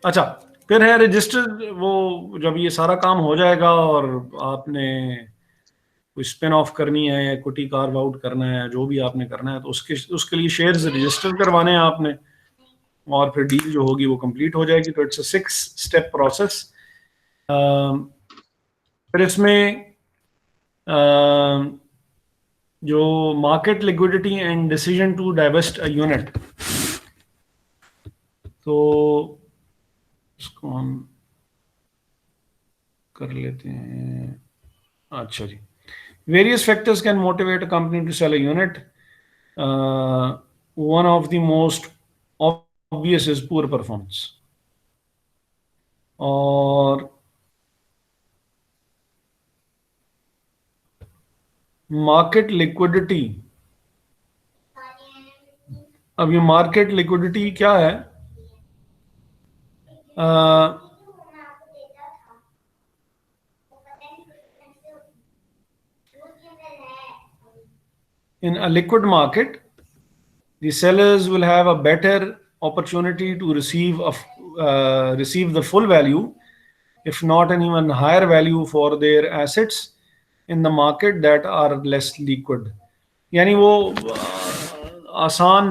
S2: अच्छा, फिर है रजिस्टर, वो जब ये सारा काम हो जाएगा और आपने कोई स्पिन ऑफ करनी है, इक्विटी कार्व आउट करना है, जो भी आपने करना है, तो उसके लिए शेयर्स रजिस्टर करवाने हैं आपने, और फिर डील जो होगी वो कंप्लीट हो जाएगी। तो इट्स अ 6 स्टेप प्रोसेस। फिर इसमें जो market liquidity and decision to divest a unit, तो इसको हम कर लेते हैं। अच्छा जी, various factors can motivate a company to sell a unit. One of the most obvious is poor performance, और मार्केट लिक्विडिटी। अब ये मार्केट लिक्विडिटी क्या है? In a liquid market, the sellers will have a better opportunity to receive the full value, if not an even higher value for their assets in the market that are less liquid. यानी वो आसान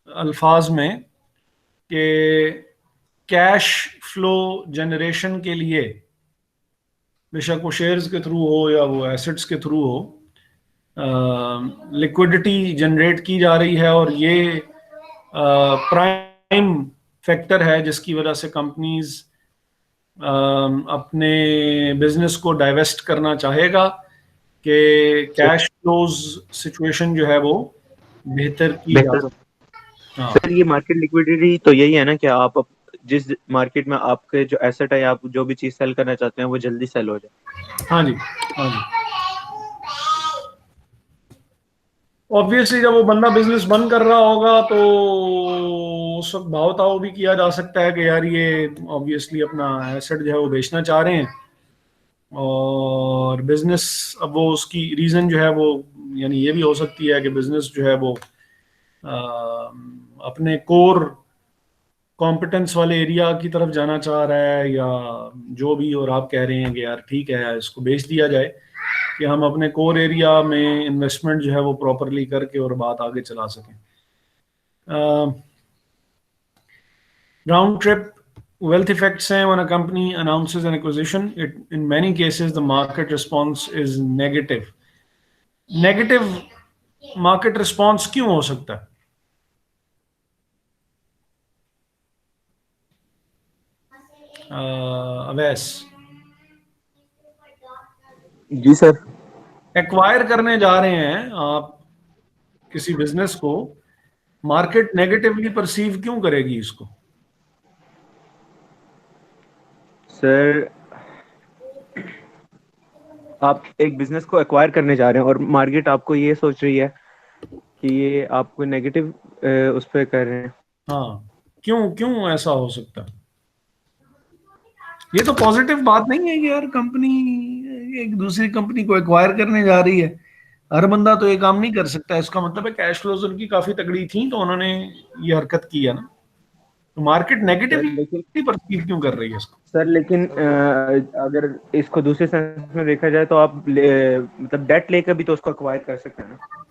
S2: अल्फाज में कि cash flow generation के लिए, बेशक वो शेयर्स के थ्रू हो या वो एसेट्स के थ्रू हो, लिक्विडिटी जनरेट की जा रही है, और ये प्राइम फैक्टर है जिसकी वजह से कंपनीज अपने बिजनेस को डाइवेस्ट करना चाहेगा कि कैश फ्लोज सिचुएशन जो है वो बेहतर की जा
S6: बेहतर।
S2: सके। हाँ
S6: सर ये मार्केट लिक्विडिटी तो यही है ना कि आप जिस मार्केट में आपके जो एसेट है, आप जो भी चीज सेल करना चाहते हैं वो जल्दी सेल हो जाए।
S2: हाँ जी, हाँ जी। ऑब्वियसली जब वो बंदा बिजनेस बंद कर रहा होगा तो उस वक्त भाव ताव भी किया जा सकता है कि यार ये ऑब्वियसली अपना एसेट जो है वो बेचना चाह रहे हैं, और बिजनेस, अब वो उसकी रीजन जो है वो, यानी ये भी हो सकती है कि बिजनेस जो है वो अपने कोर कॉम्पिटेंस वाले एरिया की तरफ जाना चाह रहा है या जो भी, और आप कह रहे हैं कि यार ठीक है इसको बेच दिया जाए, कि हम अपने कोर एरिया में इन्वेस्टमेंट जो है वो प्रॉपरली करके और बात आगे चला सकें। राउंड ट्रिप wealth effects हैं when a company announces an acquisition, in many cases the market response is negative. Negative market response क्यों हो सकता है? अवैस,
S6: जी सर।
S2: एक्वायर करने जा रहे हैं आप किसी बिजनेस को, मार्केट नेगेटिवली परसीव क्यों करेगी इसको?
S6: सर आप एक बिजनेस को एक्वायर करने जा रहे हैं और मार्केट आपको ये सोच रही है कि ये आपको नेगेटिव उस पर कर रहे हैं।
S2: हाँ, क्यों ऐसा हो सकता है? ये तो पॉजिटिव बात नहीं है कि यार कंपनी एक दूसरी कंपनी को एक्वायर करने जा रही है। हर बंदा तो ये काम नहीं कर सकता। इसका मतलब है कैश फ्लोज उनकी काफी तगड़ी थी तो उन्होंने ये हरकत की है ना। तो मार्केट
S6: सर
S2: नेगेटिवली
S6: लेकिन
S2: परसीव क्यों कर रही है इसको?
S6: सर लेकिन अगर इसको दूसरे सेंस में देखा जाए तो आप मतलब डेट लेकर भी तो उसको एक्वायर कर सकते हैं ना।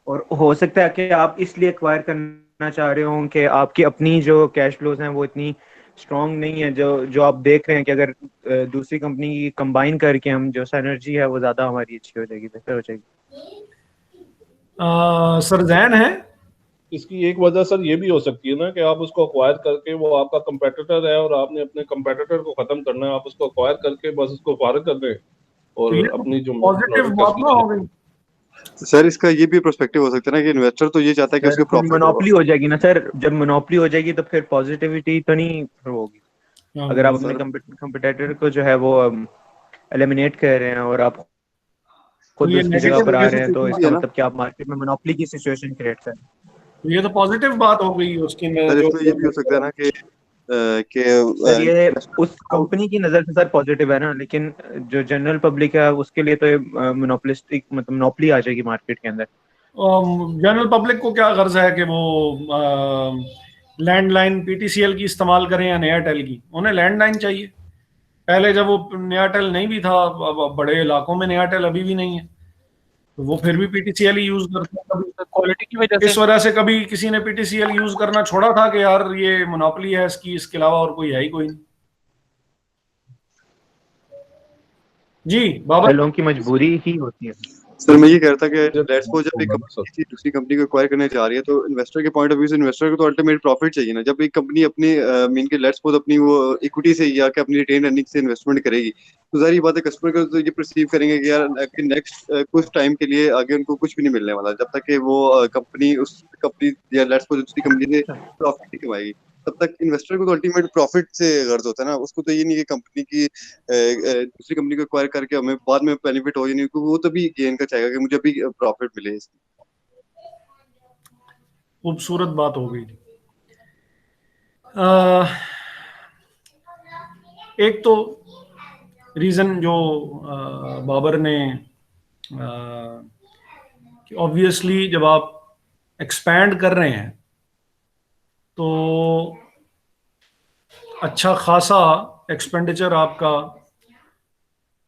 S6: और हो सकता है कि आप इसलिए एक्वायर करना चाह रहे हो कि आपकी अपनी जो कैश फ्लोज हैं वो इतनी स्ट्रांग नहीं है, जो आप देख रहे हैं कि अगर दूसरी कंपनी की कंबाइन करके हम जो सिनर्जी है वो ज्यादा हमारी अच्छी हो जाएगी, बेहतर हो जाएगी।
S2: सर जैन है
S4: इसकी एक वजह सर ये भी हो सकती है ना कि आप उसको अक्वायर करके, वो आपका कंपेटिटर है और आपने अपने कंपेटिटर को खत्म करना है, आप उसको अक्वायर करके बस उसको फारिग कर दें
S2: तो
S4: और
S2: ये
S4: अपनी जो
S2: पॉजिटिव
S4: प्रोडक्ट
S2: बात ना हो गई।
S9: सर इसका ये भी प्रोस्पेक्टिव हो सकता है ना कि इन्वेस्टर तो ये चाहता है कि
S6: सर
S9: उसके
S6: फिर
S9: प्रॉफिट हो।
S6: मोनोपोली हो जाएगी ना सर, जब मोनोपोली हो जाएगी तो फिर पॉजिटिविटी तो नहीं होगी।
S2: हाँ,
S6: अगर आप अपने
S9: सर
S6: कंपटीटर को जो है वो एलिमिनेट कर रहे हैं और आप
S2: तो
S6: खुद
S2: ये
S6: उसकी
S9: इसी
S6: जगह
S2: नेगेटिव,
S6: पर आ रहे हैं, तो
S9: सिचुएशन भी
S6: इसका
S9: है ना
S6: मतलब कि आप मार्केट में मोनोपोली की सिचुएशन क्रिएट कर रहे हैं।
S2: तो ये तो पॉजिटिव बात हो गई उसकी में
S9: सर।
S2: जो
S9: इसमें ये भी हो सकता है ना कि
S6: सर ये उस
S9: को
S6: कंपनी की नजर से सर पॉजिटिव है ना, लेकिन जो जनरल पब्लिक है उसके लिए तो ये मोनोपोलिस्टिक मतलब मोनोपोली आ जाएगी मार्केट के अंदर।
S2: जनरल पब्लिक को क्या गर्ज है कि वो लैंडलाइन पीटीसीएल की इस्तेमाल करें या नयाटेल की? उन्हें लैंडलाइन चाहिए। पहले जब वो नयाटेल नहीं भी था, अब बड़े इलाकों में नयाटेल अभी भी नहीं है, तो वो फिर भी पीटीसीएल ही यूज करते हैं। कभी
S5: क्वालिटी की वजह
S2: इस
S5: से।
S2: वजह से कभी किसी ने पीटीसीएल यूज करना छोड़ा था कि यार ये मोनोपोली है इसकी, इसके अलावा और कोई है ही कोई नहीं। जी बाबर।
S6: लोगों की मजबूरी ही होती है।
S9: सर मैं ये कह रहा था कि लेट्स सपोज जब एक
S4: होगा ना
S9: कंपनी
S4: सर।
S9: किसी दूसरी कंपनी को एक्वायर करने जा रही है तो इन्वेस्टर के पॉइंट ऑफ व्यू से इन्वेस्टर को तो अल्टीमेट प्रॉफिट चाहिए ना। जब एक कंपनी अपनी मीन के लेट्स सपोज अपनी वो इक्विटी से या कि अपनी रिटेन अर्निंग से इन्वेस्टमेंट करेगी तो जाहिर बात है कस्टमर को तो ये परसीव करेंगे कि यार कि नेक्स्ट कुछ टाइम के लिए आगे उनको कुछ भी नहीं मिलने वाला जब तक कि वो कंपनी उस कंपनी या लेट्स सपोज दूसरी कंपनी से प्रॉफिट नहीं कमाएगी। तब तक इन्वेस्टर को तो अल्टीमेट प्रॉफिट से गर्ज होता है ना। उसको तो ये नहीं कि कंपनी की दूसरी कंपनी को एक्वायर करके हमें बाद में बेनिफिट हो या नहीं, क्योंकि वो तभी गेन का चाहेगा कि मुझे भी प्रॉफिट मिले इसकी।
S2: खूबसूरत बात हो गई। अ, एक तो रीजन जो बाबर ने कि ऑब्वियसली जब आप एक्सपैंड कर रहे हैं तो अच्छा खासा एक्सपेंडिचर आपका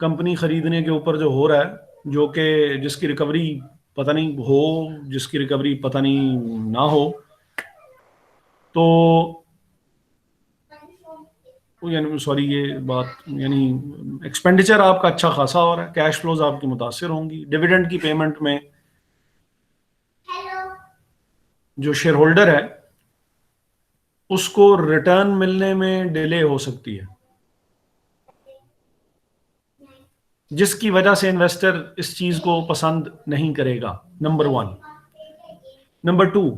S2: कंपनी खरीदने के ऊपर जो हो रहा है, जो कि जिसकी रिकवरी पता नहीं हो, जिसकी रिकवरी पता नहीं ना हो, तो यानी सॉरी ये बात यानी एक्सपेंडिचर आपका अच्छा खासा हो रहा है, कैश फ्लोज आपकी मुतासिर होंगी, डिविडेंड की पेमेंट में जो शेयर होल्डर है उसको रिटर्न मिलने में डिले हो सकती है, जिसकी वजह से इन्वेस्टर इस चीज को पसंद नहीं करेगा। नंबर 1। नंबर 2,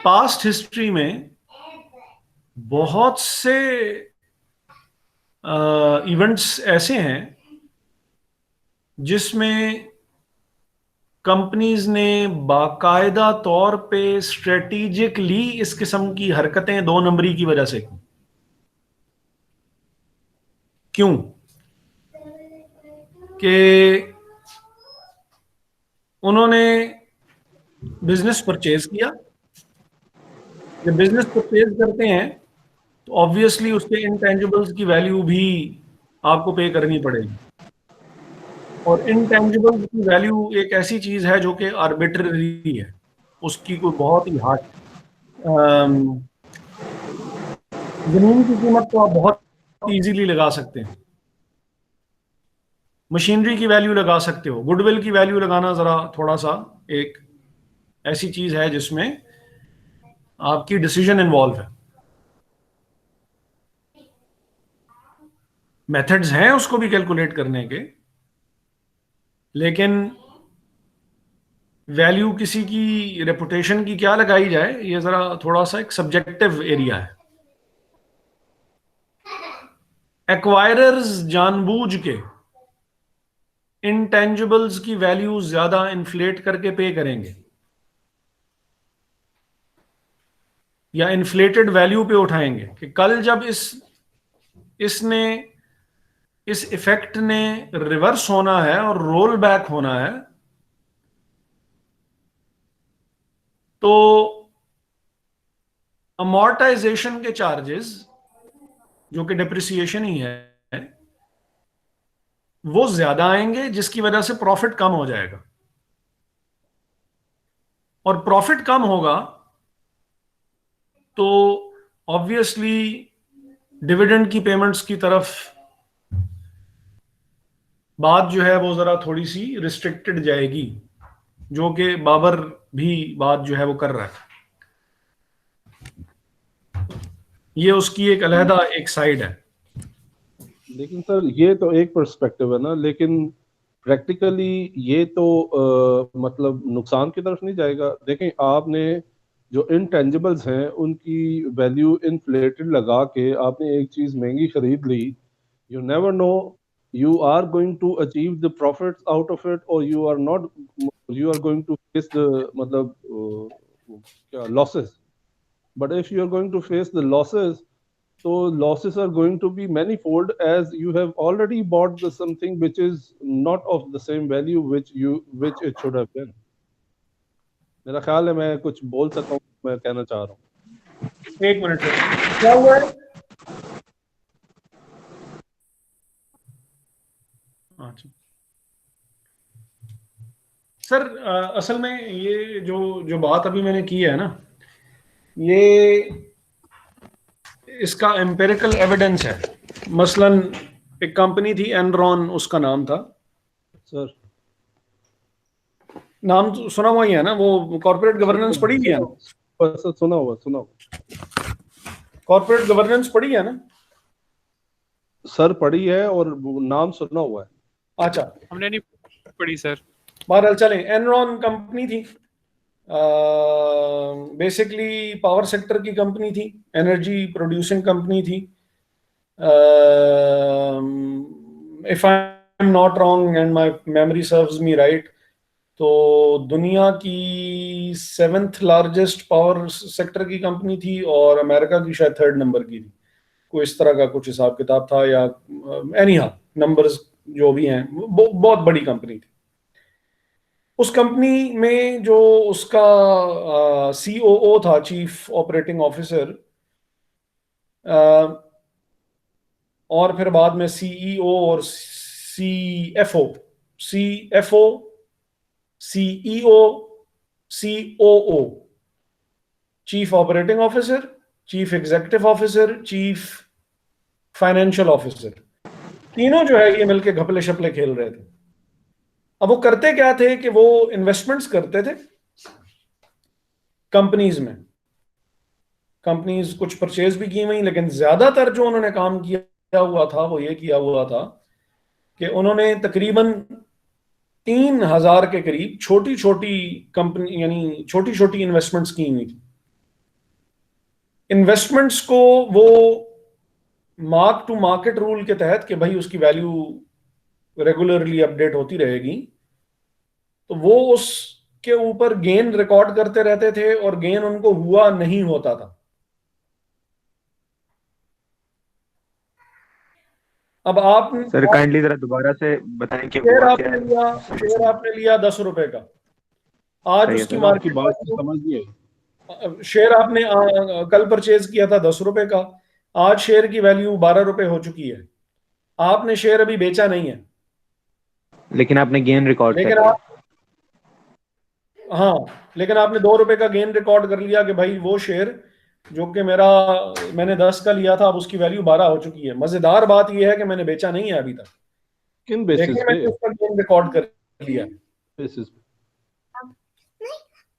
S2: पास्ट हिस्ट्री में बहुत से इवेंट्स ऐसे हैं जिसमें कंपनीज ने बाकायदा तौर पे स्ट्रेटेजिकली इस किस्म की हरकतें 2 नंबरी की वजह से की। क्यों? कि उन्होंने बिजनेस परचेज किया। जब बिजनेस परचेज करते हैं तो ऑब्वियसली उसके इंटेंजिबल्स की वैल्यू भी आपको पे करनी पड़ेगी, और इंटेंजिबल्स की वैल्यू एक ऐसी चीज है जो कि आर्बिट्ररी है, उसकी कोई बहुत ही हार्ड। जमीन की कीमत तो आप बहुत इजीली लगा सकते हैं, मशीनरी की वैल्यू लगा सकते हो, गुडविल की वैल्यू लगाना जरा थोड़ा सा एक ऐसी चीज है जिसमें आपकी डिसीजन इन्वॉल्व है। मेथड्स हैं उसको भी कैलकुलेट करने के, लेकिन वैल्यू किसी की रेपुटेशन की क्या लगाई जाए ये जरा थोड़ा सा एक सब्जेक्टिव एरिया है। एक्वायरर्स जानबूझ के इंटेंजिबल्स की वैल्यू ज्यादा इन्फ्लेट करके पे करेंगे या इन्फ्लेटेड वैल्यू पे उठाएंगे कि कल जब इसने इस इफेक्ट ने रिवर्स होना है और रोल बैक होना है, तो अमॉर्टाइजेशन के चार्जेस जो कि डिप्रिसिएशन ही है वो ज्यादा आएंगे, जिसकी वजह से प्रॉफिट कम हो जाएगा। और प्रॉफिट कम होगा तो ऑब्वियसली डिविडेंड की पेमेंट्स की तरफ बात जो है वो जरा थोड़ी सी रिस्ट्रिक्टेड जाएगी, जो कि बाबर भी बात जो है वो कर रहा है। ये उसकी एक अलहदा एक साइड है।
S4: लेकिन सर ये तो एक पर्सपेक्टिव है ना, लेकिन प्रैक्टिकली ये तो मतलब नुकसान की तरफ नहीं जाएगा। देखें, आपने जो इंटेंजिबल्स हैं उनकी वैल्यू इन्फ्लेटेड लगा के आपने एक चीज महंगी खरीद ली, you never know you are going to achieve the profits out of it or you are not, you are going to face the मतलब losses. But if you are going to face the losses, so losses are going to be manifold, as you have already bought the something which is not of the same value which it should have been. मेरा ख्याल है मैं कुछ बोल सकता हूँ, मैं कहना चाह रहा हूँ।
S2: एक मिनट, क्या हुआ है? अच्छा सर, असल में ये जो बात अभी मैंने की है ना, ये इसका एम्पिरिकल एविडेंस है। मसलन एक कंपनी थी एनरॉन, उसका नाम था
S4: सर,
S2: नाम तो सुना हुआ ही है ना, वो कॉर्पोरेट गवर्नेंस पढ़ी है ना?
S4: सर सुना हुआ
S2: कॉर्पोरेट गवर्नेंस पढ़ी है ना
S4: सर? पढ़ी है और नाम सुना हुआ है।
S2: अच्छा,
S5: हमने नहीं पढ़ी सर।
S2: बहरहाल चलें, एनरॉन कंपनी थी, बेसिकली पावर सेक्टर की कंपनी थी, एनर्जी प्रोड्यूसिंग कंपनी थी। If I am not wrong and my memory serves me right, तो दुनिया की 7th लार्जेस्ट पावर सेक्टर की कंपनी थी और अमेरिका की शायद 3rd नंबर की थी, कोई इस तरह का कुछ हिसाब किताब था, या एनीहाउ नंबर्स जो भी हैं, बहुत बड़ी कंपनी थी। उस कंपनी में जो उसका COO था, चीफ ऑपरेटिंग ऑफिसर, और फिर बाद में CEO और CFO, CEO, COO, chief operating officer, chief executive officer, chief financial officer, तीनों जो है ये मिलके घपले शपले खेल रहे थे। अब वो करते क्या थे कि वो इन्वेस्टमेंट्स करते थे कंपनीज में, कंपनीज कुछ परचेज भी की हुई, लेकिन ज्यादातर जो उन्होंने काम किया हुआ था वो ये किया हुआ था कि उन्होंने तकरीबन 3000 के करीब छोटी छोटी कंपनी यानी छोटी छोटी इन्वेस्टमेंट्स की हुई थी। इन्वेस्टमेंट्स को वो मार्क टू मार्केट रूल के तहत कि भाई उसकी वैल्यू रेगुलरली अपडेट होती रहेगी, तो वो उसके ऊपर गेन रिकॉर्ड करते रहते थे और गेन उनको हुआ नहीं होता था। अब आप
S6: सर काइंडली जरा दोबारा से बताएं कि
S2: शेयर
S6: हुआ
S2: आपने
S6: क्या है।
S2: लिया, शेयर आपने लिया 10 रुपए का, आज
S6: सही है
S2: उसकी
S6: सर,
S2: मार्केट
S4: बात समझ नहीं आई।
S2: शेयर आपने कल परचेज किया था 10 रुपए का, आज शेयर की वैल्यू 12 रुपए हो चुकी है। आपने शेयर अभी बेचा नहीं है,
S6: लेकिन आपने गेन रिकॉर्ड
S2: लेकिन
S6: कर
S2: आप, हाँ, लेकिन आपने 2 रुपए का गेन रिकॉर्ड कर लिया कि भाई वो शेयर जो कि मैंने 10 का लिया था, अब उसकी वैल्यू 12 हो चुकी है। मजेदार बात यह है कि मैंने बेचा नहीं है अभी तक,
S4: किन बेसिस
S2: लेकिन
S4: पे?
S2: मैंने उसका गेन रिकॉर्ड कर लिया।
S4: बेसिस पे?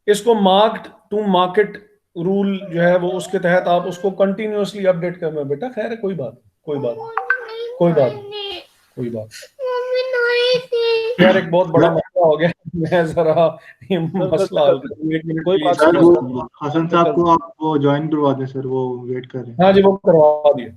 S2: इसको मार्क्ड टू मार्केट रूल जो है वो उसके तहत आप उसको कंटिन्यूअसली अपडेट करना। बेटा खैर है, कोई बात यार, एक बहुत बड़ा मसला हो गया। मैं जरा ये मसला हल करूं, 1 मिनट
S4: कोई
S2: के
S4: बात
S2: लिए।
S1: सर वो हसन साहब को आप वो ज्वाइन करवा दें सर, वो वेट कर रहे हैं।
S2: हाँ जी, वो करवा दिए।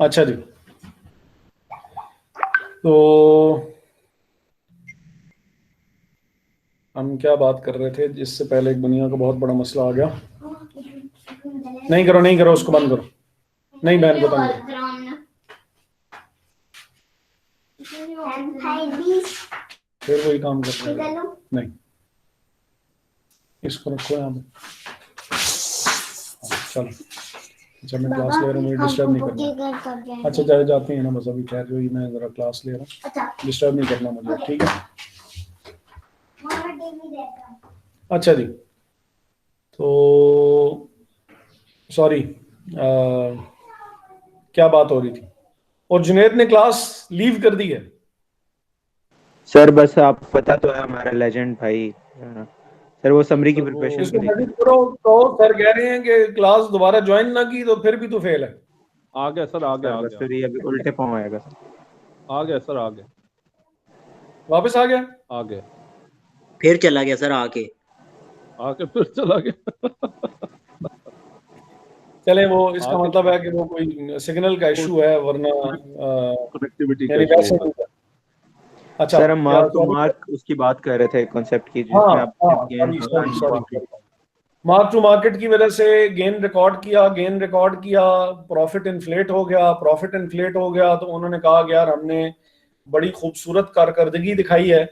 S2: अच्छा जी, तो हम क्या बात कर रहे थे जिससे पहले एक दुनिया का बहुत बड़ा मसला आ गया। नहीं करो, नहीं करो, उसको बंद करो, नहीं बहन को तंग करो, फिर वही काम कर रहे हैं। नहीं, इसको रखो यहाँ पे। चलो, अच्छा मैं क्लास ले रहा हूँ, मुझे डिस्टर्ब नहीं करना। अच्छा चले जाते हैं ना, बस अभी ठहर जाओ, मैं जरा क्लास ले रहा हूँ, डिस्टर्ब नहीं करना मुझे, ठीक है। अच्छा जी, तो सॉरी, क्या बात हो रही थी? और जुनैद ने क्लास लीव कर दी है।
S6: सर बस आप पता तो है हमारा लेजेंड भाई, सर वो समरी की प्रिपरेशन
S2: इसको
S6: के लिए।
S2: मैसेज करो, तो सर कह रहे हैं कि क्लास दोबारा ज्वाइन ना की तो फिर भी तो फेल है।
S4: आ गया सर, आ गया, आ
S6: बस
S4: गया,
S6: फिर ये अभी उल्टे पाँव आएगा सर।
S4: आ गया सर, आ गया,
S2: वापस आ गया,
S4: आ गया,
S11: फिर चला गया सर, आके
S4: फिर चला गया।
S2: चले वो इसका
S4: आके
S2: मतलब है कि वो कोई सिग्नल का इशू है, वरना
S4: कनेक्टिविटी का
S2: यानी
S4: issue
S2: वैसे
S4: होगा।
S2: नहीं। अच्छा,
S6: सर हम मार्क टू
S2: sorry,
S6: मार्क उसकी बात कर रहे थे, कॉन्सेप्ट की,
S2: हाँ
S6: जिसमें आप
S2: हाँ,
S6: gain
S2: sorry, mark to market की वजह से गेन रिकॉर्ड किया, प्रॉफिट इन्फ्लेट हो गया, तो उन्होंने कहा कि यार हमने बड़ी खूबसूरत कारकर्दगी दिखाई है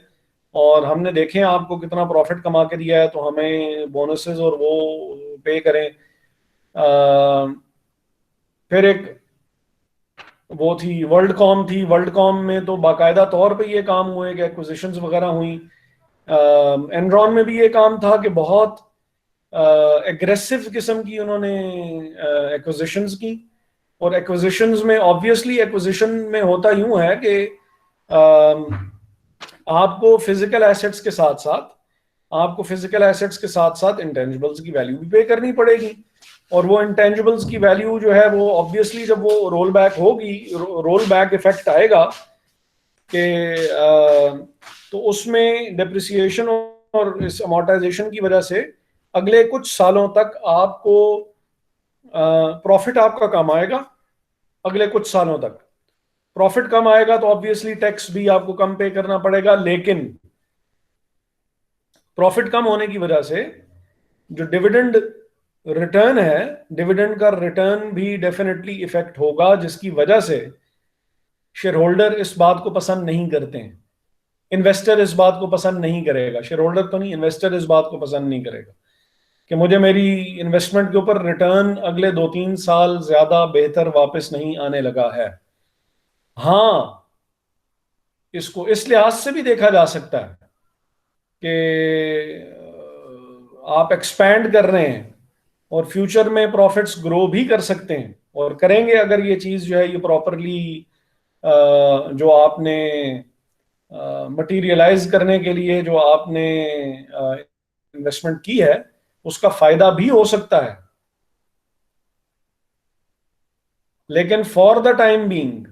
S2: और हमने देखे आपको कितना प्रॉफिट कमा के दिया है, तो हमें बोनसेस और वो पे करें। फिर एक वो थी वर्ल्ड कॉम में तो बाकायदा तौर पे ये काम हुए कि एक्विजिशंस वगैरह हुई। एनरॉन में भी ये काम था कि बहुत एग्रेसिव किस्म की उन्होंने एक्विजिशंस की, और एक्विजिशंस में ऑब्वियसली एक्विजिशन में होता यूं है कि आपको फिजिकल एसेट्स के साथ साथ इंटेंजिबल्स की वैल्यू भी पे करनी पड़ेगी, और वो इंटेंजिबल्स की वैल्यू जो है वो ऑब्वियसली जब वो रोल बैक इफेक्ट आएगा कि तो उसमें डेप्रिसिएशन और इस अमोर्टाइजेशन की वजह से अगले कुछ सालों तक आपको प्रॉफिट आपका कम आएगा। अगले कुछ सालों तक प्रॉफिट कम आएगा तो ऑब्वियसली टैक्स भी आपको कम पे करना पड़ेगा, लेकिन प्रॉफिट कम होने की वजह से जो डिविडेंड रिटर्न है, डिविडेंड का रिटर्न भी डेफिनेटली इफेक्ट होगा, जिसकी वजह से शेयर होल्डर इस बात को पसंद नहीं करते हैं, इन्वेस्टर इस बात को पसंद नहीं करेगा, शेयर होल्डर तो नहीं, इन्वेस्टर इस बात को पसंद नहीं करेगा कि मुझे मेरी इन्वेस्टमेंट के ऊपर रिटर्न अगले 2-3 साल ज्यादा बेहतर वापस नहीं आने लगा है। हाँ, इसको इस लिहाज से भी देखा जा सकता है कि आप एक्सपैंड कर रहे हैं और फ्यूचर में प्रॉफिट्स ग्रो भी कर सकते हैं, और करेंगे अगर ये चीज जो है ये प्रॉपरली जो आपने मटीरियलाइज करने के लिए जो आपने इन्वेस्टमेंट की है उसका फायदा भी हो सकता है। लेकिन फॉर द टाइम बीइंग,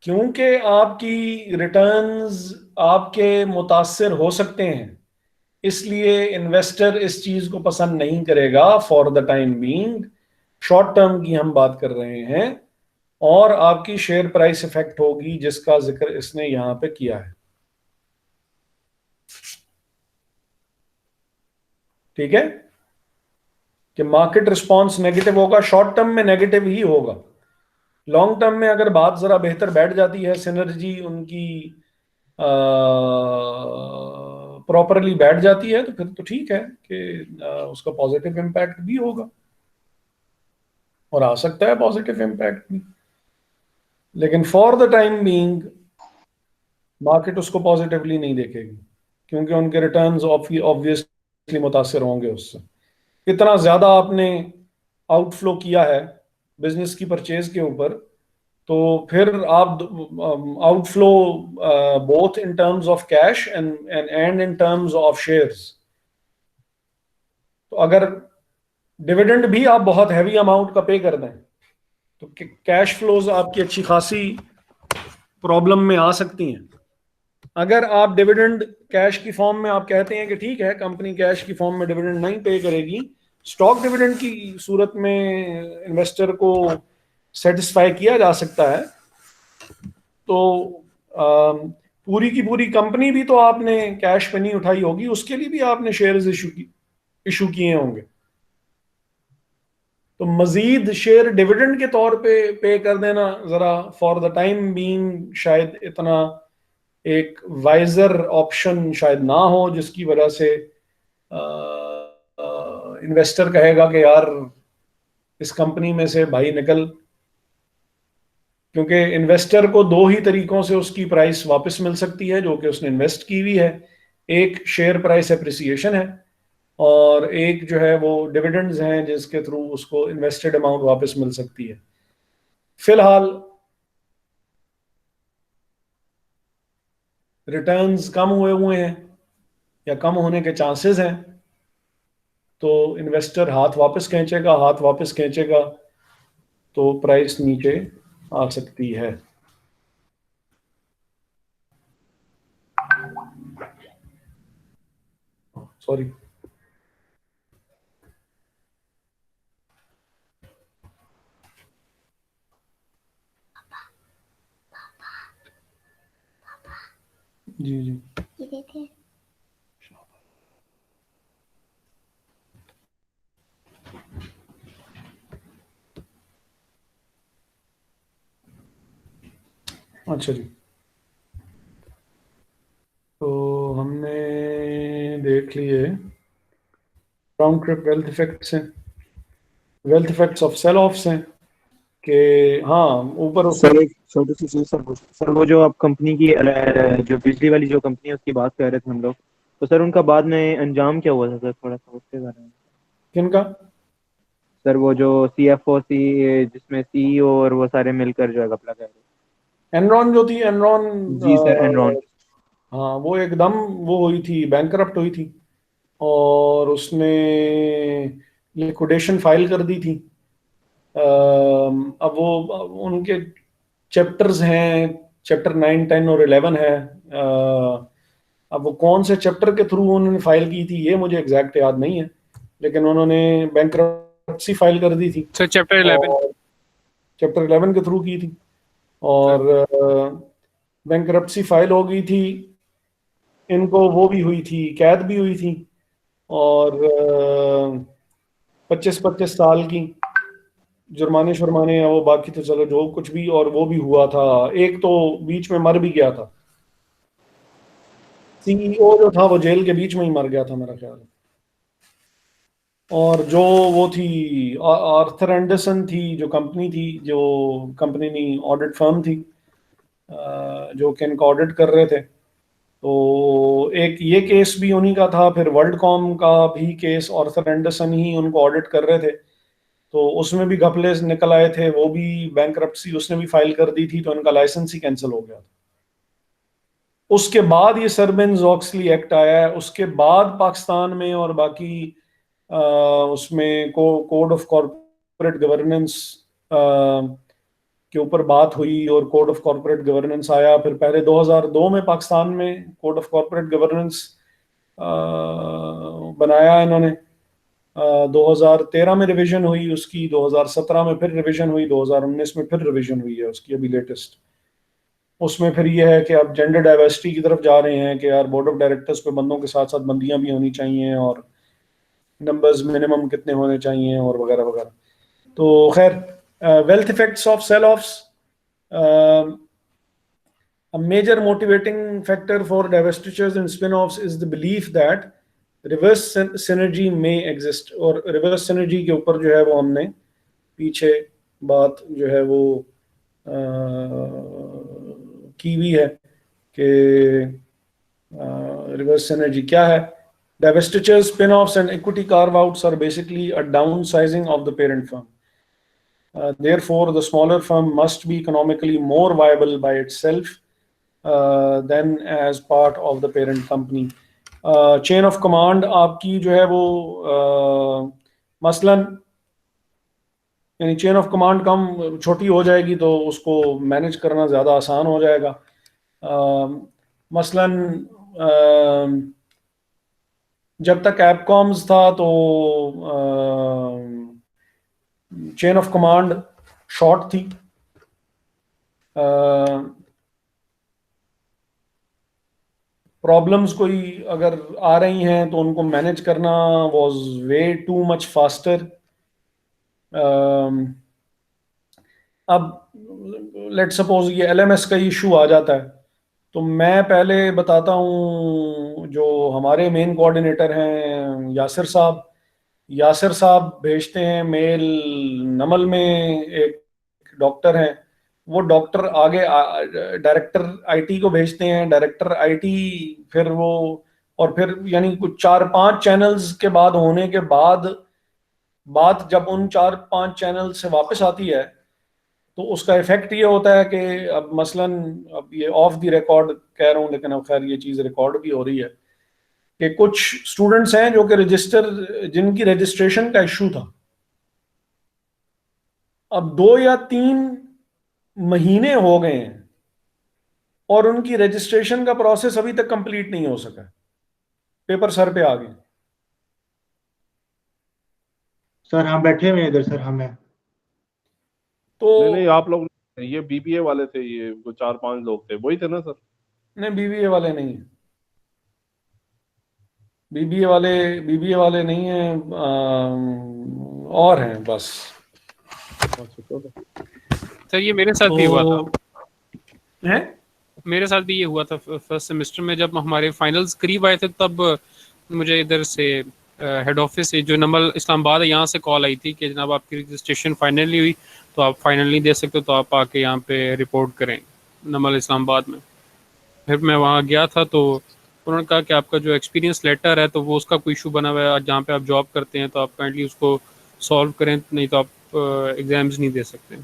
S2: क्योंकि आपकी रिटर्न्स आपके मुतासिर हो सकते हैं, इसलिए इन्वेस्टर इस चीज को पसंद नहीं करेगा for the time being. Short term की हम बात कर रहे हैं, और आपकी शेयर प्राइस इफेक्ट होगी जिसका जिक्र इसने यहां पे किया है। ठीक है, कि मार्केट रिस्पांस नेगेटिव होगा, शॉर्ट टर्म में नेगेटिव ही होगा। लॉन्ग टर्म में अगर बात जरा बेहतर बैठ जाती है, सिनर्जी उनकी प्रॉपरली बैठ जाती है, तो फिर तो ठीक है कि उसका पॉजिटिव इम्पैक्ट भी होगा, और आ सकता है पॉजिटिव इम्पैक्ट भी। लेकिन for the time being market उसको पॉजिटिवली नहीं देखेगी, क्योंकि उनके रिटर्न्स ऑब्वियसली मुतासिर होंगे उससे। इतना ज्यादा आपने आउटफ्लो किया है बिजनेस की परचेज के ऊपर तो फिर आप outflow both in terms of cash and in terms of shares. तो अगर डिविडेंड भी आप बहुत हैवी अमाउंट का पे कर दें तो कैश फ्लोज आपकी अच्छी खासी प्रॉब्लम में आ सकती हैं। अगर आप डिविडेंड कैश की फॉर्म में आप कहते हैं कि ठीक है कंपनी कैश की फॉर्म में डिविडेंड नहीं पे करेगी, स्टॉक डिविडेंड की सूरत में इन्वेस्टर को सेटिस्फाई किया जा सकता है, तो पूरी की पूरी कंपनी भी तो आपने कैश पे नहीं उठाई होगी, उसके लिए भी आपने शेयर्स इशू किए होंगे। तो मजीद शेयर डिविडेंड के तौर पे कर देना जरा फॉर द टाइम बीइंग शायद इतना एक वाइजर ऑप्शन शायद ना हो, जिसकी वजह से इन्वेस्टर कहेगा कि यार इस कंपनी में से भाई निकल, क्योंकि इन्वेस्टर को दो ही तरीकों से उसकी प्राइस वापस मिल सकती है जो कि उसने इन्वेस्ट की हुई है। एक शेयर प्राइस एप्रिसिएशन है और एक जो है वो डिविडेंड्स हैं जिसके थ्रू उसको इन्वेस्टेड अमाउंट वापस मिल सकती है। फिलहाल रिटर्न्स कम हुए हैं या कम होने के चांसेस हैं, तो इन्वेस्टर हाथ वापस खींचेगा तो प्राइस नीचे आ सकती है। सॉरी, जी अच्छा जी, तो हमने देख लिए राउंड ट्रिप वेल्थ इफेक्ट्स हैं, wealth effects of sell offs हैं कि हाँ ऊपर
S6: सर एक छोटी सी चीज सर वो जो आप कंपनी की जो बिजली वाली जो कंपनी है उसकी बात कर रहे थे हम लोग, तो सर उनका बाद में अंजाम क्या हुआ था सर, थोड़ा सा उसके बारे में।
S2: किनका?
S6: सर वो जो CFO जिसमें CEO और वो सारे मिलकर जो है घपला कर रहे।
S2: एनरॉन जो थी, एनरॉन
S6: जी सर एनरॉन।
S2: हाँ वो एकदम वो हुई थी, बैंकरप्ट हुई थी और उसने लिक्विडेशन फाइल कर दी थी। अब वो उनके चैप्टर्स हैं, चैप्टर 9, 10 और 11 है। अब वो कौन से चैप्टर के थ्रू उन्होंने फाइल की थी ये मुझे एग्जैक्ट याद नहीं है, लेकिन उन्होंने बैंकरप्सी फाइल कर दी थी।
S5: सर चैप्टर
S2: 11 के थ्रू की थी और बैंकरप्सी फाइल हो गई थी, इनको वो भी हुई थी, कैद भी हुई थी और 25-25 साल की जुर्माने शुर्माने या वो बाकी तो चलो जो कुछ भी, और वो भी हुआ था। एक तो बीच में मर भी गया था, CEO जो था वो जेल के बीच में ही मर गया था मेरा ख्याल है। और जो वो थी आर्थर एंडरसन थी जो कंपनी थी, जो कंपनी नहीं ऑडिट फर्म थी जो कि इनका ऑडिट कर रहे थे, तो एक ये केस भी उन्हीं का था। फिर वर्ल्डकॉम का भी केस आर्थर एंडरसन ही उनको ऑडिट कर रहे थे, तो उसमें भी घपले निकल आए थे, वो भी बैंकरप्सी उसने भी फाइल कर दी थी, तो उनका लाइसेंस ही कैंसिल हो गया था। उसके बाद ये सर्बेन्स-ऑक्सली एक्ट आया है, उसके बाद पाकिस्तान में और बाकी उसमें कोड ऑफ कॉर्पोरेट गवर्नेंस के ऊपर बात हुई और कोड ऑफ कॉर्पोरेट गवर्नेंस आया। फिर पहले 2002 में पाकिस्तान में कोड ऑफ कॉर्पोरेट गवर्नेंस बनाया इन्होंने, 2013 में रिवीजन हुई उसकी, 2017 में फिर रिवीजन हुई, 2019 में फिर रिवीजन हुई है उसकी अभी लेटेस्ट। उसमें फिर ये है कि अब जेंडर डाइवर्सिटी की तरफ जा रहे हैं कि यार बोर्ड ऑफ डायरेक्टर्स पे बंदों के साथ साथ बंदियां भी होनी चाहिए और नंबर्स मिनिमम कितने होने चाहिए और वगैरह वगैरह। तो खैर wealth effects of sell-offs, a major motivating factor for divestitures and spin-offs is the belief that reverse synergy may exist। और reverse synergy के ऊपर जो है वो हमने पीछे बात जो है वो की हुई है कि reverse synergy क्या है। Divestitures, spin-offs and equity carve-outs are basically a downsizing of the parent firm। Therefore, the smaller firm must be economically more viable by itself than as part of the parent company. Chain of command आपकी जो है वो मसलन यानी chain of command कम छोटी हो जाएगी तो उसको मैनेज करना ज़्यादा आसान हो जाएगा। मसलन जब तक एपकॉम्स था तो चेन ऑफ कमांड शॉर्ट थी। प्रॉब्लम्स कोई अगर आ रही हैं तो उनको मैनेज करना was way too much faster. अब लेट सपोज ये एलएमएस का इशू आ जाता है तो मैं पहले बताता हूँ जो हमारे मेन कोऑर्डिनेटर हैं यासिर साहब भेजते हैं मेल। नमल में एक डॉक्टर हैं, वो डॉक्टर आगे डायरेक्टर आईटी को भेजते हैं, डायरेक्टर आईटी फिर वो और फिर यानी कुछ 4-5 चैनल्स के बाद होने के बाद बात जब उन 4-5 चैनल से वापस आती है तो उसका इफेक्ट ये होता है कि अब मसलन अब ये ऑफ द रिकॉर्ड कह रहा हूँ लेकिन अब खैर ये चीज़ रिकॉर्ड भी हो रही है कि कुछ स्टूडेंट्स हैं जो कि जिनकी रजिस्ट्रेशन का इशू था, अब 2 या 3 महीने हो गए हैं और उनकी रजिस्ट्रेशन का प्रोसेस अभी तक कंप्लीट नहीं हो सका, पेपर सर पे आ गए।
S1: सर हम बैठे हुए हैं इधर सर हमें
S2: तो
S4: नहीं आप लोग ये बीबीए वाले थे, ये वो 4-5 लोग थे वही थे ना सर? नहीं
S2: बीबीए वाले नहीं है, बीबीए वाले नहीं है और हैं बस।
S5: सर ये मेरे साथ भी हुआ था।
S2: है
S5: मेरे साथ भी ये हुआ था फर्स्ट सेमेस्टर में जब हमारे फाइनल्स करीब आए थे तब मुझे इधर से हेड ऑफिस से जो नमल इस्लामाबाद है यहाँ से कॉल आई थी कि जनाब आपकी रजिस्ट्रेशन फाइनली हुई तो आप फाइनल नहीं दे सकते तो आप आके यहाँ पे रिपोर्ट करें नमल इस्लामाबाद में। फिर मैं वहाँ गया था तो उन्होंने कहा कि आपका जो एक्सपीरियंस लेटर है तो वो उसका कोई इशू बना हुआ है जहाँ पे आप जॉब करते हैं तो आप काइंडली उसको सॉल्व करें, नहीं तो आप एग्ज़ाम्स नहीं दे सकते।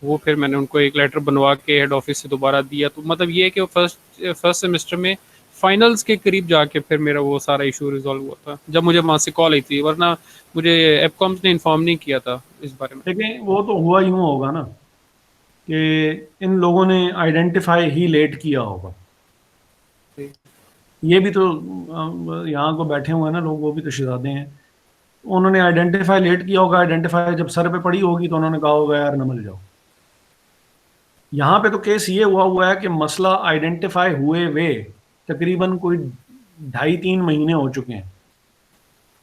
S5: वो फिर मैंने उनको एक लेटर बनवा के हेड ऑफिस से दोबारा दिया। तो मतलब ये है कि फर्स्ट सेमेस्टर में फाइनल्स के करीब जाके फिर मेरा वो सारा इशू रिजॉल्व हुआ था जब मुझे वहाँ से कॉल आई थी, वरना मुझे एपकॉम्स ने इन्फॉर्म नहीं किया था इस बारे में।
S2: लेकिन वो तो हुआ यूँ होगा ना कि इन लोगों ने आइडेंटिफाई ही लेट किया होगा। ये भी तो यहाँ को बैठे हुए हैं ना लोग, वो भी तो शहजादे हैं, उन्होंने आइडेंटिफाई लेट किया होगा। आइडेंटिफाई जब सर पे पड़ी होगी तो उन्होंने कहा होगा यार नमल जाओ। यहाँ पे तो केस ये हुआ है कि मसला आइडेंटिफाई हुए वे तकरीबन कोई 2.5-3 महीने हो चुके हैं,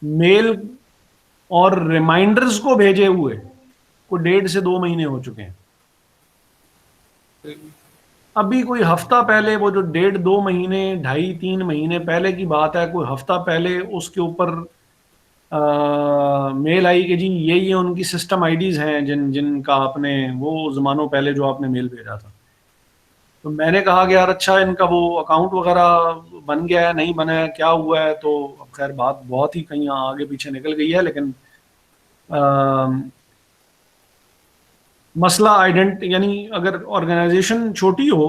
S2: मेल और रिमाइंडर्स को भेजे हुए कोई 1.5 से 2 महीने हो चुके हैं। अभी कोई हफ्ता पहले वो जो 1.5-2 महीने 2.5-3 महीने पहले की बात है, कोई हफ्ता पहले उसके ऊपर मेल आई कि जी ये उनकी सिस्टम आईडीज हैं जिनका आपने वो ज़मानों पहले जो आपने मेल भेजा था। तो मैंने कहा कि यार अच्छा इनका वो अकाउंट वगैरह बन गया है नहीं बना है क्या हुआ है, तो अब खैर बात बहुत ही कहीं आगे पीछे निकल गई है। लेकिन मसला यानी अगर ऑर्गेनाइजेशन छोटी हो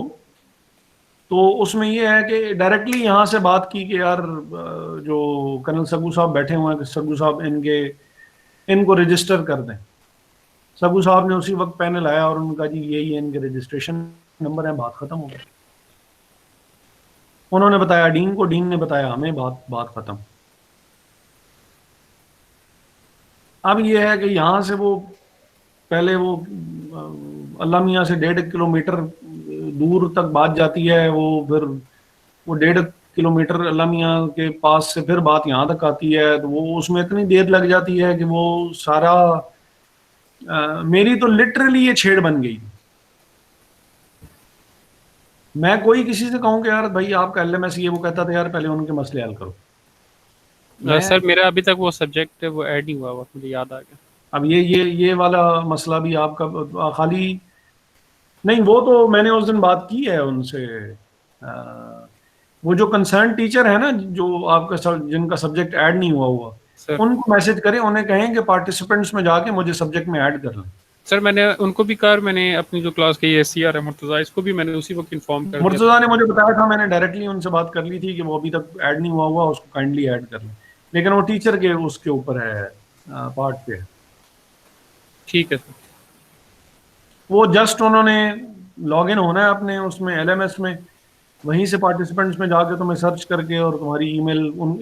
S2: तो उसमें ये है कि डायरेक्टली यहाँ से बात की कि यार जो कर्नल सगू साहब बैठे हुए हैं, सगू साहब इनको रजिस्टर कर दें। सगू साहब ने उसी वक्त पैनल आया और उनका जी यही है इनके रजिस्ट्रेशन नंबर है, बात खत्म हो गई। उन्होंने बताया डीन को, डीन ने बताया हमें, बात खत्म। अब ये है कि यहाँ से वो पहले वो अल्लाह मियाँ से 1.5 किलोमीटर दूर तक बात जाती है, वो फिर वो 1.5 किलोमीटर अल्लाह मियाँ के पास से फिर बात यहाँ तक आती है, तो वो उसमें इतनी देर लग जाती है कि वो सारा मेरी तो लिटरली ये छेड़ बन गई। मैं कोई किसी से कहूँ कि यार भाई आपका एलएमएस ये वो कहता था यार पहले उनके मसले हल करो।
S5: सर मेरा अभी तक वो सब्जेक्ट वो ऐड नहीं हुआ, मुझे याद आ गया।
S2: अब ये वाला मसला भी आपका खाली नहीं, वो तो मैंने उस दिन बात की है उनसे। वो जो कंसर्न टीचर है ना जो आपका जिनका सब्जेक्ट ऐड नहीं हुआ,
S5: सर
S2: उनको मैसेज करें, उन्हें कहें कि पार्टिसिपेंट्स में जाके मुझे सब्जेक्ट में ऐड कर लें।
S5: सर मैंने उनको भी कहा, मैंने अपनी जो क्लास की SCR है मुर्तज़ा, इसको भी मैंने उसी वक्त इन्फॉर्म कर दिया।
S2: मुर्तज़ा ने मुझे बताया था, मैंने डायरेक्टली उनसे बात कर ली थी कि वो अभी तक ऐड नहीं हुआ, उसको काइंडली ऐड कर लें, लेकिन वो टीचर के उसके ऊपर है, पार्ट पे।
S5: ठीक है सर।
S2: वो जस्ट उन्होंने लॉग इन होना है अपने उसमें LMS में, वहीं से पार्टिसिपेंट्स में जाके तुम्हें सर्च करके और तुम्हारी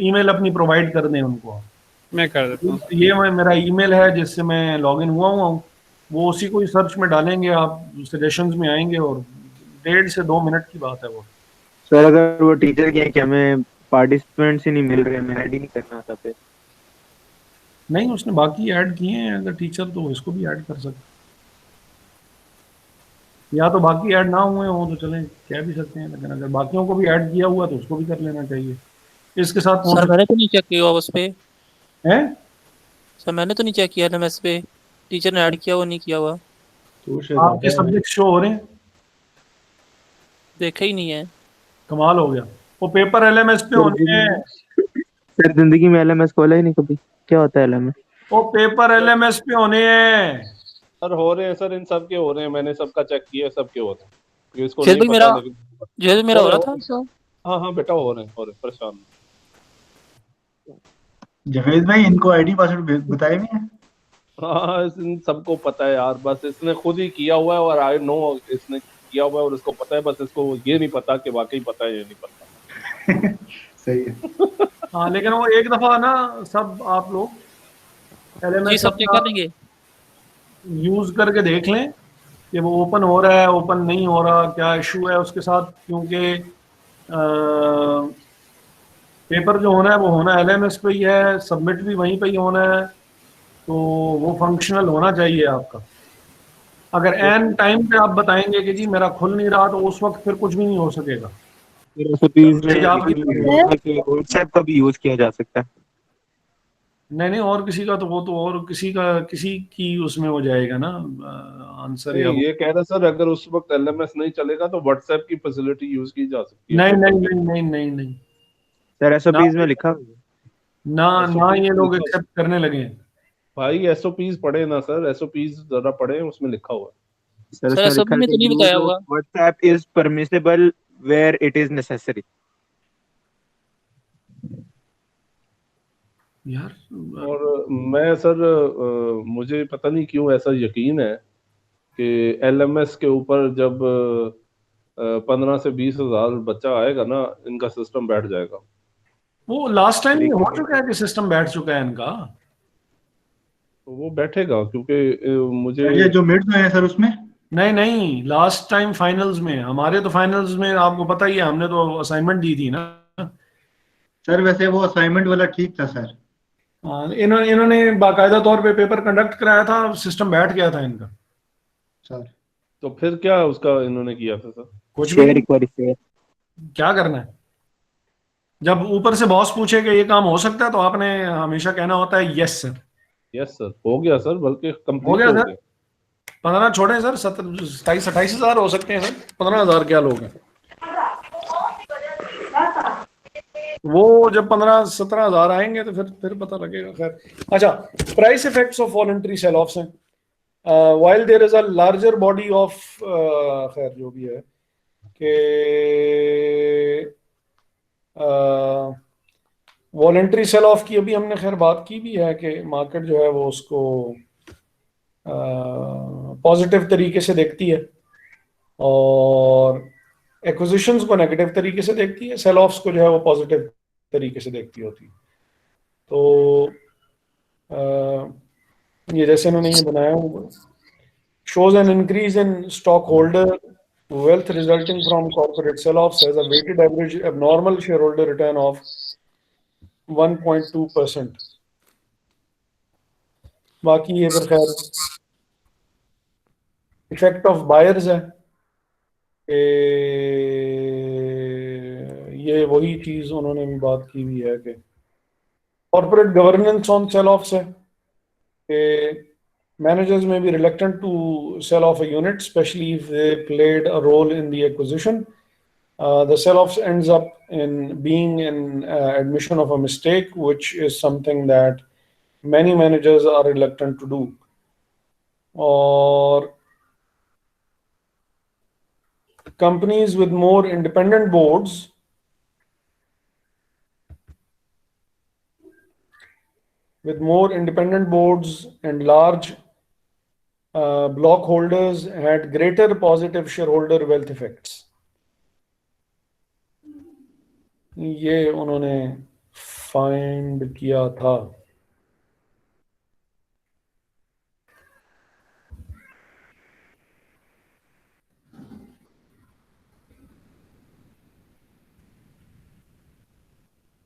S2: ईमेल अपनी प्रोवाइड कर दें उनको।
S5: मैं कर देता हूँ।
S2: ये मेरा ईमेल है जिससे मैं लॉगिन हुआ हूँ, वो उसी को ही सर्च में डालेंगे, आप सजेशंस में आएंगे और 1.5 से 2 मिनट की बात है वो।
S6: सर अगर वो टीचर कहें कि हमें पार्टिसिपेंट्स ही नहीं मिल रहे, मैं ऐड ही नहीं करना था फिर?
S2: नहीं, उसने बाकी ऐड किए हैं अगर टीचर, तो इसको भी ऐड कर सकते, या तो बाकी ऐड ना हुए हों तो चलें, कह भी सकते हैं, लेकिन अगर बाकियों को भी ऐड किया हुआ तो उसको भी कर लेना चाहिए। इसके साथ
S7: सर मैंने तो नहीं चेक किया उस पे।
S2: हैं?
S7: सर मैंने तो नहीं चेक किया LMS पे, टीचर ने ऐड किया हुआ नहीं किया हुआ।
S2: आपके सब्जेक्ट शो हो रहे हैं?
S7: देखा ही नहीं है।
S2: कमाल हो गया। वो पेपर LMS पे होने हैं।
S6: सर जिंदगी में LMS खोला ही नहीं कभी, क्या होता है LMS?
S2: वो पेपर LMS पे होने हैं।
S4: सर हो रहे हैं सर, इन सब के हो रहे हैं, मैंने सबका चेक किया, सबके हो रहे हैं, इसको
S7: जेल
S4: नहीं
S7: भी
S4: पता
S7: मेरा,
S4: लेकिन
S7: जेल भी मेरा हो रहा था सर।
S4: हाँ हाँ बेटा हो रहे हैं, परेशान।
S1: जावेद भाई, इनको आईडी पासवर्ड बताए भी हैं?
S4: हाँ इन सबको पता है यार, बस इसने खुद ही किया हुआ है और आई नो इसने किया हुआ है और इसको पता है, बस इसको ये नहीं पता कि वाकई पता है या नहीं पता।
S1: सही है।
S2: हाँ, लेकिन वो एक दफा ना सब आप लोग
S7: जी
S2: LMS
S7: सब चेक कर लेंगे।
S2: यूज करके देख लें कि वो ओपन हो रहा है, ओपन नहीं हो रहा, क्या इशू है उसके साथ, क्योंकि पेपर जो होना है वो होना LMS पे ही है, सबमिट भी वहीं पे ही होना है, तो वो फंक्शनल होना चाहिए आपका। अगर एन टाइम पे आप बताएंगे कि जी मेरा खुल नहीं रहा, तो उस वक्त फिर कुछ भी नहीं हो सकेगा।
S6: व्हाट्सएप का भी यूज किया जा सकता है?
S2: नहीं, और किसी का तो वो तो और किसी की उसमें हो जाएगा ना आंसर, या
S4: ये कह रहा सर अगर उस वक्त LMS नहीं चलेगा तो व्हाट्सएप की फैसिलिटी यूज की जा सकती है।
S2: नहीं
S6: सर SOPs में लिखा
S2: ना ये लोग एक्सेप्ट करने लगे हैं।
S4: भाई SOPs पढ़े ना सर, SOPs जरा पढ़े, उसमें लिखा हुआ है।
S6: सर
S7: सर सब में तो नहीं बताया होगा।
S6: WhatsApp is permissible where it is necessary.
S2: यार
S4: और मैं सर मुझे पता नहीं क्यों ऐसा यकीन है कि LMS के ऊपर जब 15 से 20 हजार बच्चा आएगा ना, इनका सिस्टम बैठ जाएगा।
S2: वो लास्ट टाइम ये हो चुका है कि सिस्टम बैठ चुका है इनका।
S4: तो वो बैठेगा क्योंकि मुझे
S1: ये जो मिड्स में है सर उसमें
S2: नहीं, लास्ट टाइम फाइनल्स में, हमारे तो फाइनल्स में आपको पता ही है, हमने तो असाइनमेंट दी थी ना
S1: सर। वैसे वो असाइनमेंट वाला ठीक था सर।
S2: इन्होंने बाकायदा तौर पे पेपर कंडक्ट कराया था, सिस्टम बैठ गया था इनका
S1: सर।
S4: तो फिर क्या उसका इन्होंने किया था सर?
S2: कुछ भी नहीं, क्या करना है। जब ऊपर से बॉस पूछे कि ये काम हो सकता है, तो आपने हमेशा कहना होता है यस सर।
S4: यस सर, हो गया सर, बल्कि
S2: हो
S4: कंप्लीट
S2: गया
S4: हो
S2: सर।
S4: गया।
S2: 15 छोड़े सर, 27-28 हजार हो सकते हैं सर, 15,000 क्या लोग हैं वो। जब 15-17 हजार आएंगे तो फिर पता लगेगा। खैर, अच्छा, price effects of voluntary sell offs हैं। while there is a larger body of खैर जो भी है कि वॉलंटरी सेल ऑफ की अभी हमने खैर बात की भी है कि मार्केट जो है वो उसको पॉजिटिव तरीके से देखती है और एक्विजिशंस को नेगेटिव तरीके से देखती है, सेल ऑफ्स को जो है वो पॉजिटिव तरीके से देखती होती है। तो ये जैसे इन्होंने ये बनाया हुआ, shows an increase in stockholder wealth resulting from corporate sell-offs has a weighted average abnormal shareholder return of 1.2%. बाकी ये फिर खैर इफेक्ट ऑफ बायर्स है, ये वही चीज उन्होंने भी बात की हुई है कि corporate governance on sale offs है कि managers may be reluctant to sell off a unit, especially if they played a role in the acquisition. The sell-off ends up in being an admission of a mistake, which is something that many managers are reluctant to do. Or companies with more independent boards and large block holders had greater positive shareholder wealth effects. ये उन्होंने find किया था.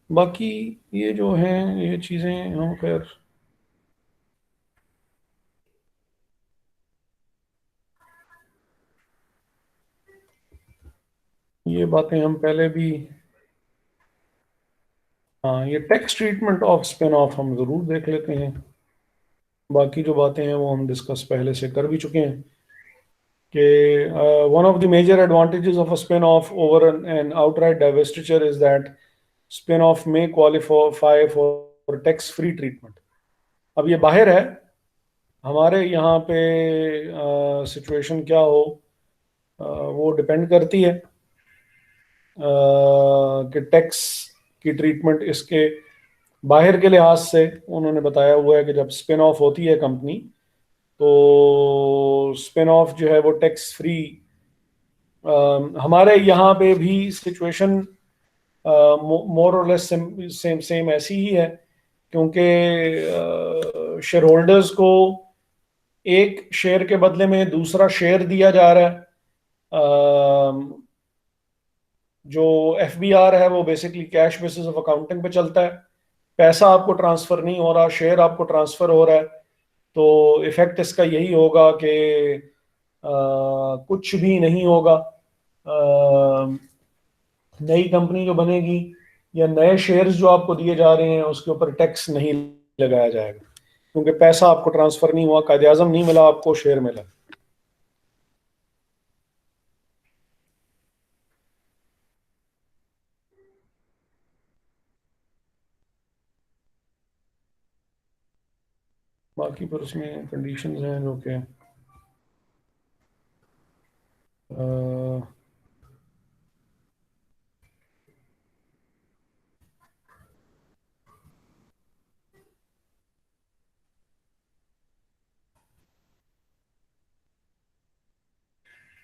S2: बाकी ये जो हैं ये चीजें हम खैर ये बातें हम पहले भी, हाँ, ये tax treatment off spin off हम जरूर देख लेते हैं. बाकी जो बातें हैं वो हम डिस्कस पहले से कर भी चुके हैं कि one of the major advantages of a spin off over an outright divestiture is that spin off may qualify for tax free treatment. अब ये बाहर है, हमारे यहाँ पे सिचुएशन क्या हो वो डिपेंड करती है कि टैक्स की ट्रीटमेंट इसके बाहर के लिहाज से उन्होंने बताया हुआ है कि जब स्पिन ऑफ होती है कंपनी तो स्पिन ऑफ जो है वो टैक्स फ्री. हमारे यहाँ पे भी सिचुएशन मोर और लेस सेम ऐसी ही है, क्योंकि शेयर होल्डर्स को एक शेयर के बदले में दूसरा शेयर दिया जा रहा है. जो FBR है वो basically cash basis of accounting पे चलता है. पैसा आपको ट्रांसफर नहीं हो रहा, शेयर आपको ट्रांसफर हो रहा है. तो इफेक्ट इसका यही होगा कि कुछ भी नहीं होगा. नई कंपनी जो बनेगी या नए शेयर्स जो आपको दिए जा रहे हैं उसके ऊपर टैक्स नहीं लगाया जाएगा, क्योंकि पैसा आपको ट्रांसफर नहीं हुआ, कायदे आज़म नहीं मिला, आपको शेयर मिला. बाकी पर उसमें कंडीशंस हैं जो कि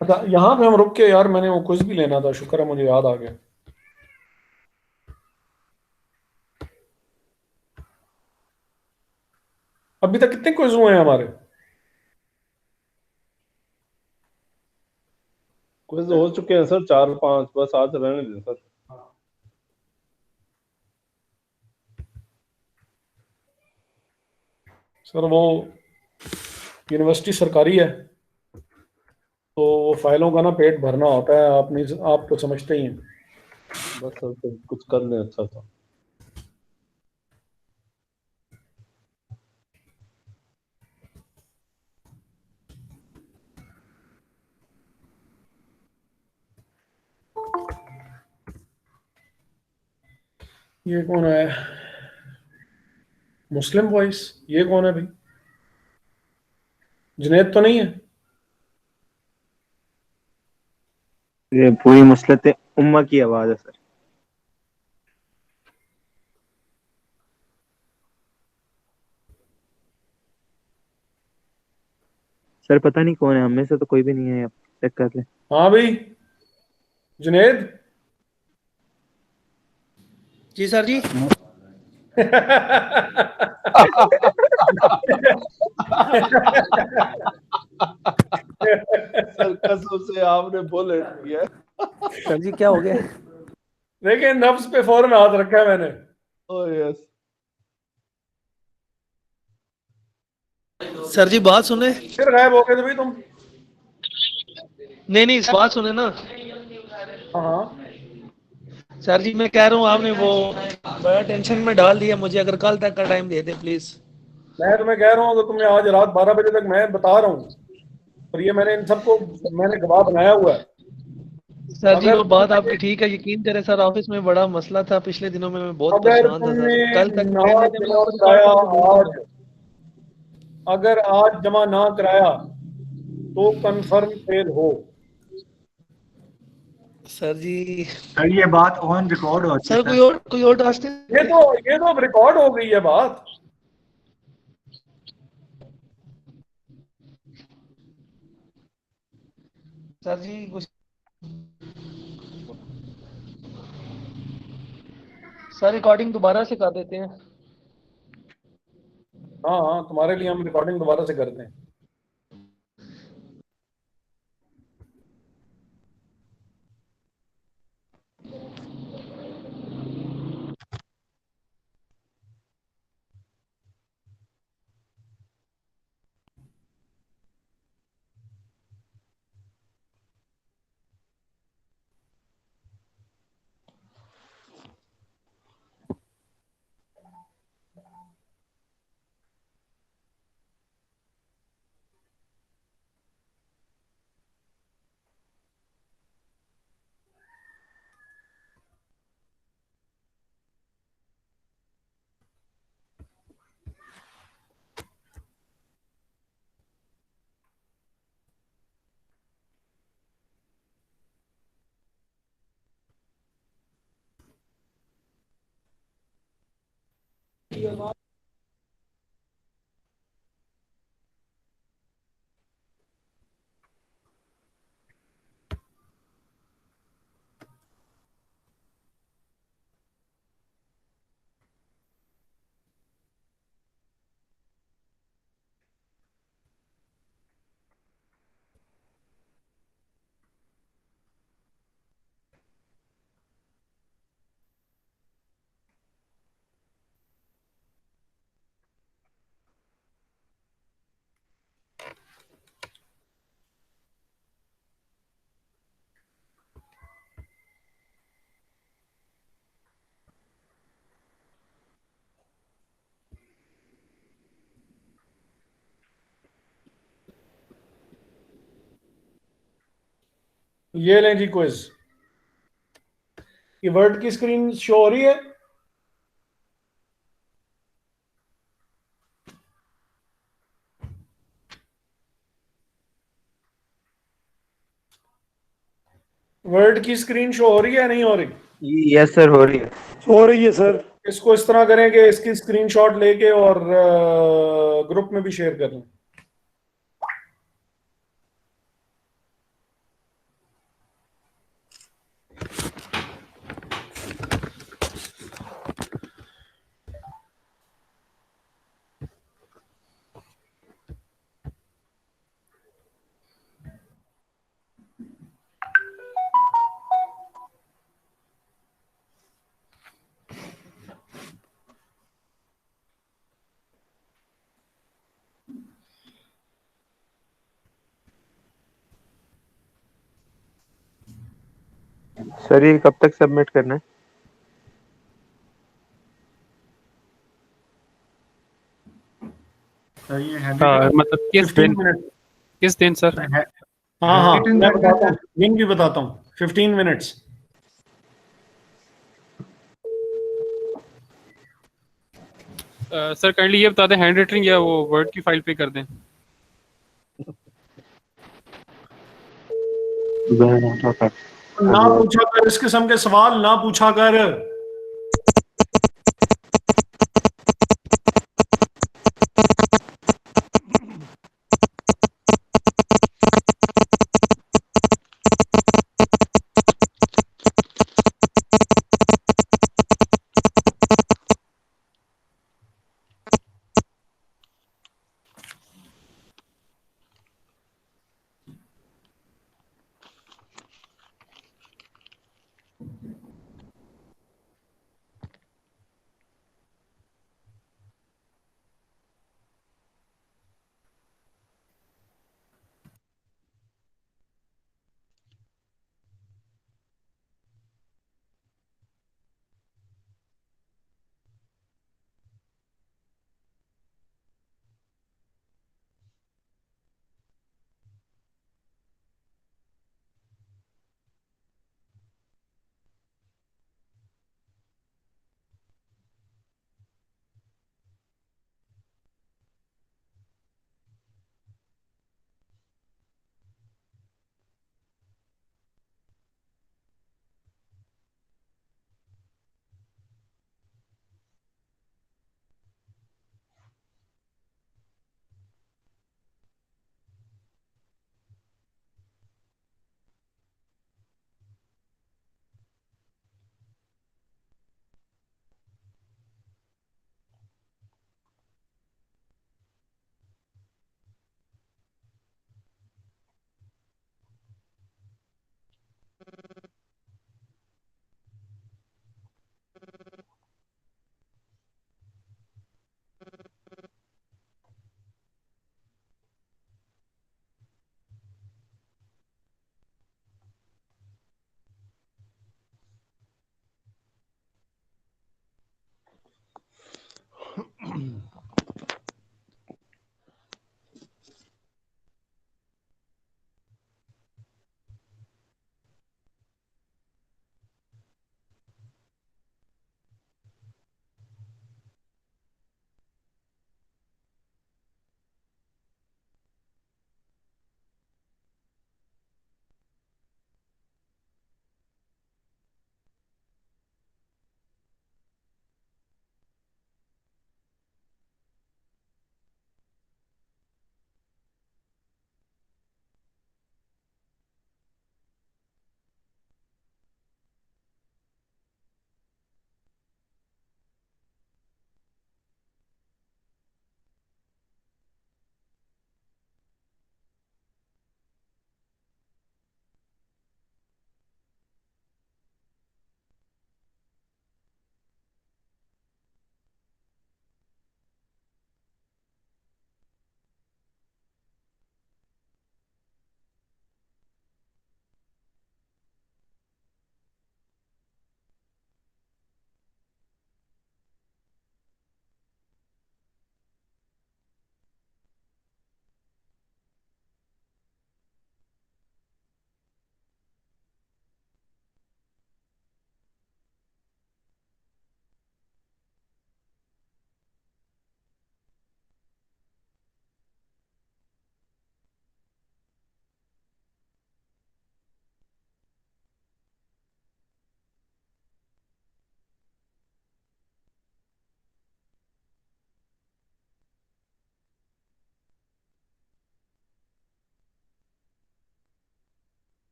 S2: अच्छा, यहाँ पे हम रुक के, यार मैंने वो कुछ भी लेना था, शुक्र है मुझे याद आ गया. अभी तक कितने क्विज हुए हैं हमारे?
S4: क्विज हो चुके हैं सर 4-5, बस आज रहने दें सर.
S2: सर वो यूनिवर्सिटी सरकारी है तो वो फाइलों का ना पेट भरना होता है, आप तो समझते ही हैं.
S4: बस सर तो कुछ कर लें अच्छा सा.
S2: ये कौन है? मुस्लिम वॉइस, ये कौन है भाई? जुनैद तो नहीं है?
S6: ये पूरी मुसलत उम्मा की आवाज है सर. सर पता नहीं कौन है, हम में से तो कोई भी नहीं है, आप चेक कर ले.
S2: हाँ भाई जुनैद.
S3: जी सर जी.
S4: सर कसम से आपने बोले किया.
S3: सर जी क्या हो गया?
S2: देखिए नफ्स पे फौरन हाथ रखा है मैंने.
S4: Oh yes.
S3: सर जी बात सुने.
S2: फिर गायब हो गए थे भाई तुम.
S3: नहीं बात सुने ना.
S2: हाँ
S3: सर जी मैं कह रहा हूँ आपने वो बड़ा टेंशन में डाल दिया मुझे, अगर कल तक का टाइम दे दे प्लीज.
S2: मैं तुम्हें कह रहा हूँ कि तुम्हें आज रात 12 बजे तक मैं बता रहा हूँ, और ये मैंने इन सबको मैंने गवाह बनाया हुआ है.
S3: सर जी
S2: अगर
S3: वो बात आपकी ठीक है, यकीन करें सर, ऑफिस में बड़ा मसला था पिछले दिनों में, मैं बहुत
S2: अगर
S3: परेशान था
S2: तुमने
S3: सर। कल तक
S2: ना
S3: कर लेते, मैं
S2: जमा
S3: आपको रिकॉर्ड
S2: कराया
S3: करके भेज दूंगा।
S2: आज, अगर आज जमा ना कराया तो कंफर्म फेल हो।
S3: सर जी
S1: सर ये बात ऑन रिकॉर्ड हो रही है
S3: सर
S1: सर।
S3: कोई और टास्क
S2: ये तो अब रिकॉर्ड हो गई है बात।
S3: सर जी कुछ सर रिकॉर्डिंग दोबारा से कर देते हैं।
S2: हाँ हाँ, तुम्हारे लिए हम रिकॉर्डिंग दोबारा से करते हैं। ये लें जी क्विज। ये वर्ड की स्क्रीन शो हो रही है। वर्ड की स्क्रीन शो हो रही है नहीं हो रही?
S6: यस सर, हो रही है।
S2: हो रही है सर। इसको इस तरह करें कि इसकी स्क्रीनशॉट लेके और ग्रुप में भी शेयर कर लें।
S6: सर ये कब तक सबमिट करना है?
S1: सर ये
S5: मतलब किस
S2: 15
S5: दिन,
S2: मिनट।
S5: किस दिन सर?
S2: हाँ हाँ,
S1: हैंडरिटन
S2: मैं
S1: करना है
S2: बताता हूँ,
S1: सर।
S2: दिन भी बताता हूँ। 15 मिनट्स।
S5: सर काइंडली ये बता दें, हैंड राइटिंग या वो वर्ड की फाइल पे कर दें?
S2: ना पूछा कर, इस किस्म के सवाल ना पूछा कर।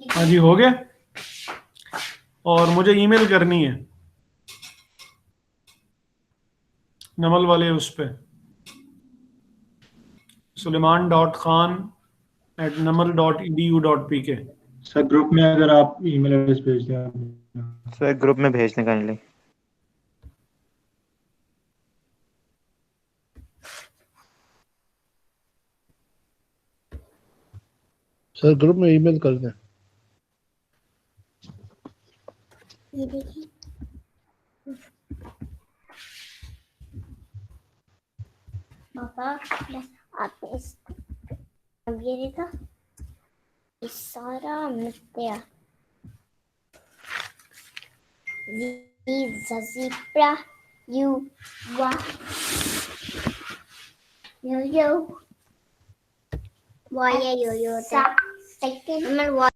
S2: हाँ जी, हो गया। और मुझे ईमेल करनी है नमल वाले उस पे, suleiman.khan@namal.edu.pk।
S1: सर ग्रुप में अगर आप ईमेल एड्रेस भेज दें आप।
S6: सर ग्रुप में भेज दें काइंडली।
S4: सर ग्रुप में ईमेल कर दें।
S12: ये देखिए पापा, आपने इस अब ये देखा, ये सारा मिथ्या। These zebra, you what? Yo. Why are yo? Second. What?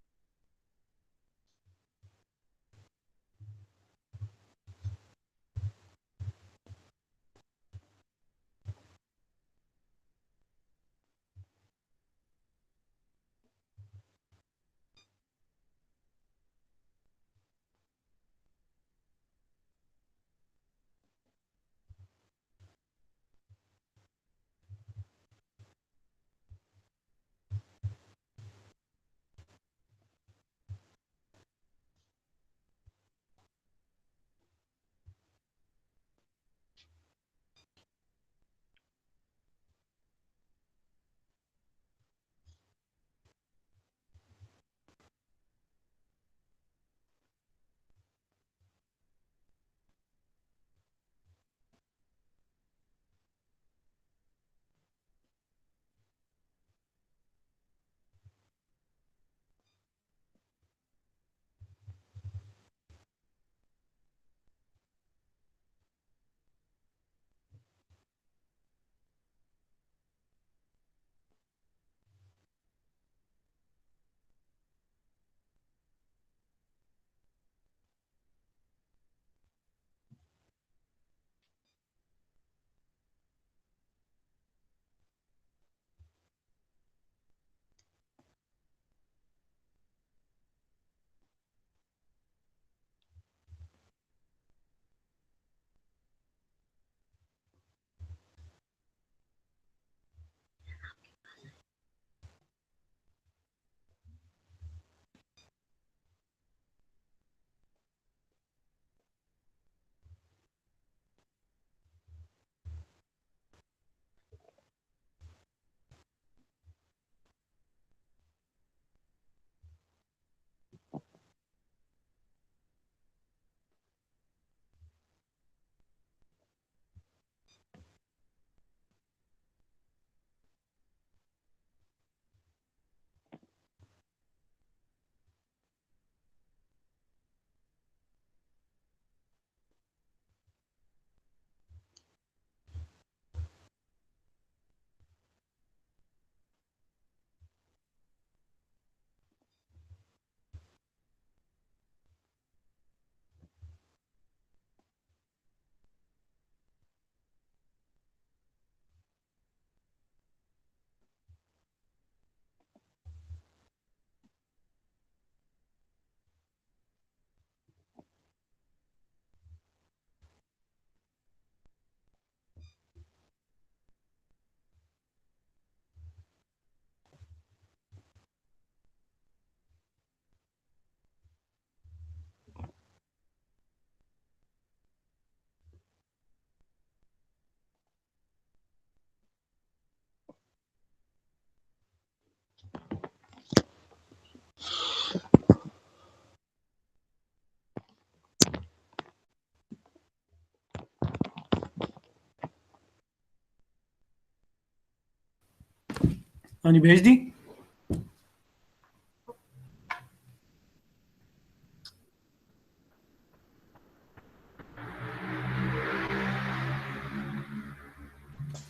S2: हाँ जी, भेज दी।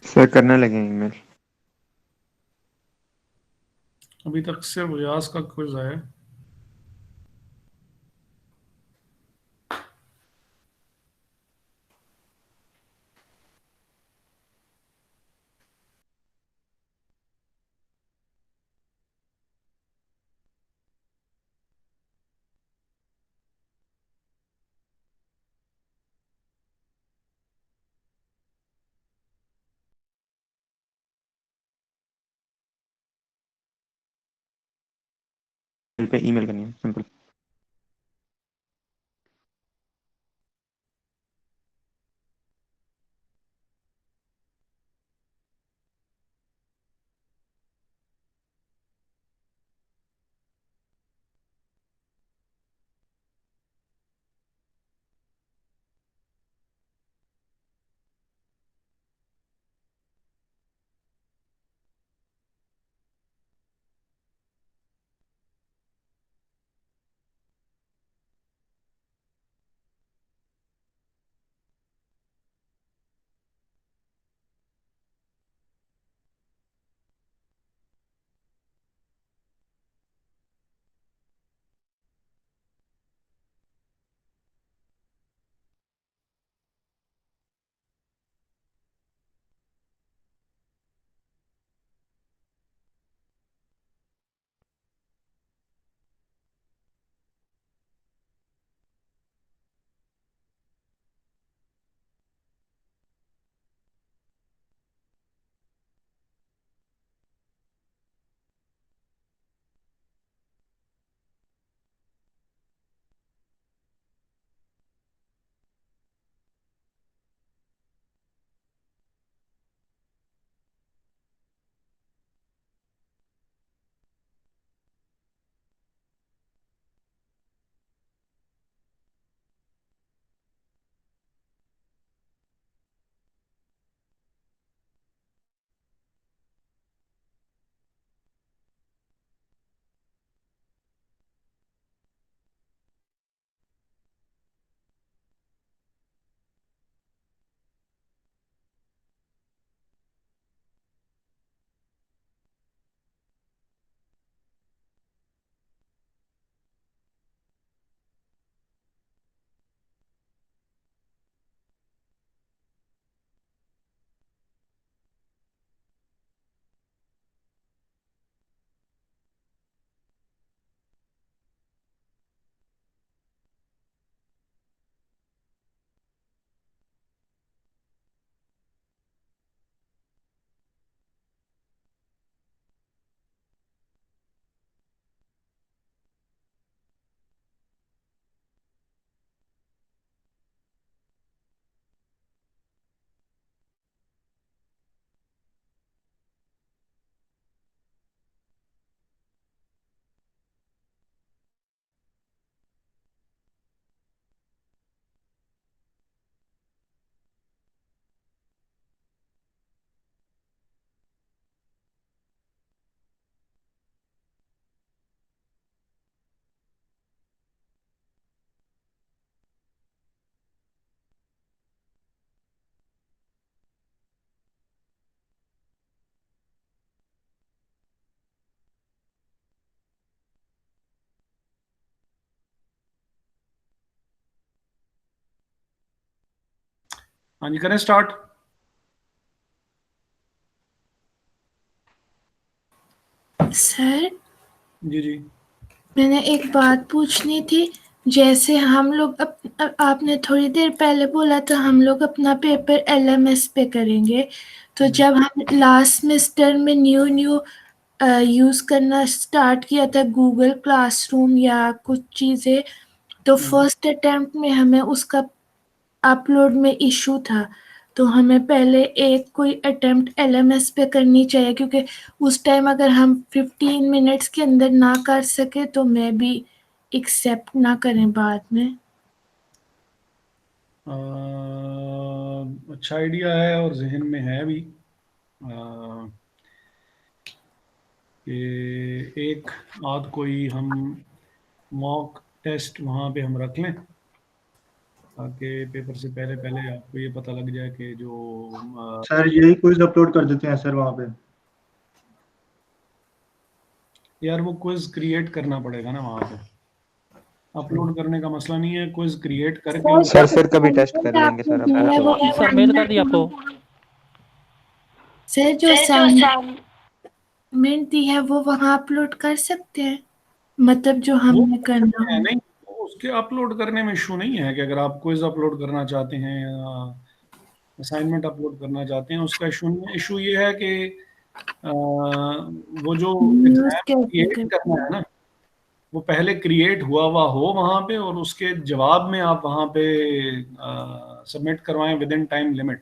S6: सर करने लगे ईमेल।
S2: अभी तक सिर्फ रियाज का क्विज है।
S6: पे ईमेल करनी है, सिंपल।
S2: हाँ जी, करें स्टार्ट।
S13: सर,
S2: जी जी।
S13: मैंने एक बात पूछनी थी। जैसे हम लोग आपने थोड़ी देर पहले बोला था हम लोग अपना पेपर एलएमएस पे करेंगे, तो जब हम लास्ट सेमेस्टर में न्यू न्यू यूज करना स्टार्ट किया था गूगल क्लासरूम या कुछ चीजें, तो फर्स्ट अटेम्प्ट में हमें उसका अपलोड में इशू था। तो हमें पहले एक कोई अटेम्प्ट एलएमएस पे करनी चाहिए, क्योंकि उस टाइम अगर हम 15 मिनट्स के अंदर ना कर सके तो मैं भी एक्सेप्ट ना करें बाद में।
S2: अच्छा आइडिया है और जहन में है भी कि एक आध कोई हम मॉक टेस्ट वहाँ पे हम रख लें, ताकि पेपर से पहले पहले आपको ये पता लग जाए कि जो
S1: सर यही क्विज अपलोड कर देते हैं सर वहाँ पे।
S2: यार वो क्विज क्रिएट करना पड़ेगा ना वहाँ पे, अपलोड करने का मसला नहीं है, क्विज क्रिएट करके
S6: सर फिर कभी टेस्ट कर लेंगे सर, अब तो
S7: सर मेल कर दिया आपको।
S13: सर जो असाइनमेंट दी है वो वहाँ अपलोड कर सकते हैं, मतलब जो हमने करना
S2: है
S13: हो।
S2: नहीं, उसके अपलोड करने में इशू नहीं है कि अगर आप क्विज अपलोड करना चाहते हैं या असाइनमेंट अपलोड करना चाहते हैं, उसका इशू नहीं है। इशू ये है कि वो जो
S13: न्यूज़
S2: एग्जाम
S13: कैसे
S2: क्रिएट
S13: करते
S2: करना
S13: हैं?
S2: है ना, वो पहले क्रिएट हुआ हुआ हो वहां पे, और उसके जवाब में आप वहां पे सबमिट करवाएं विद इन टाइम लिमिट,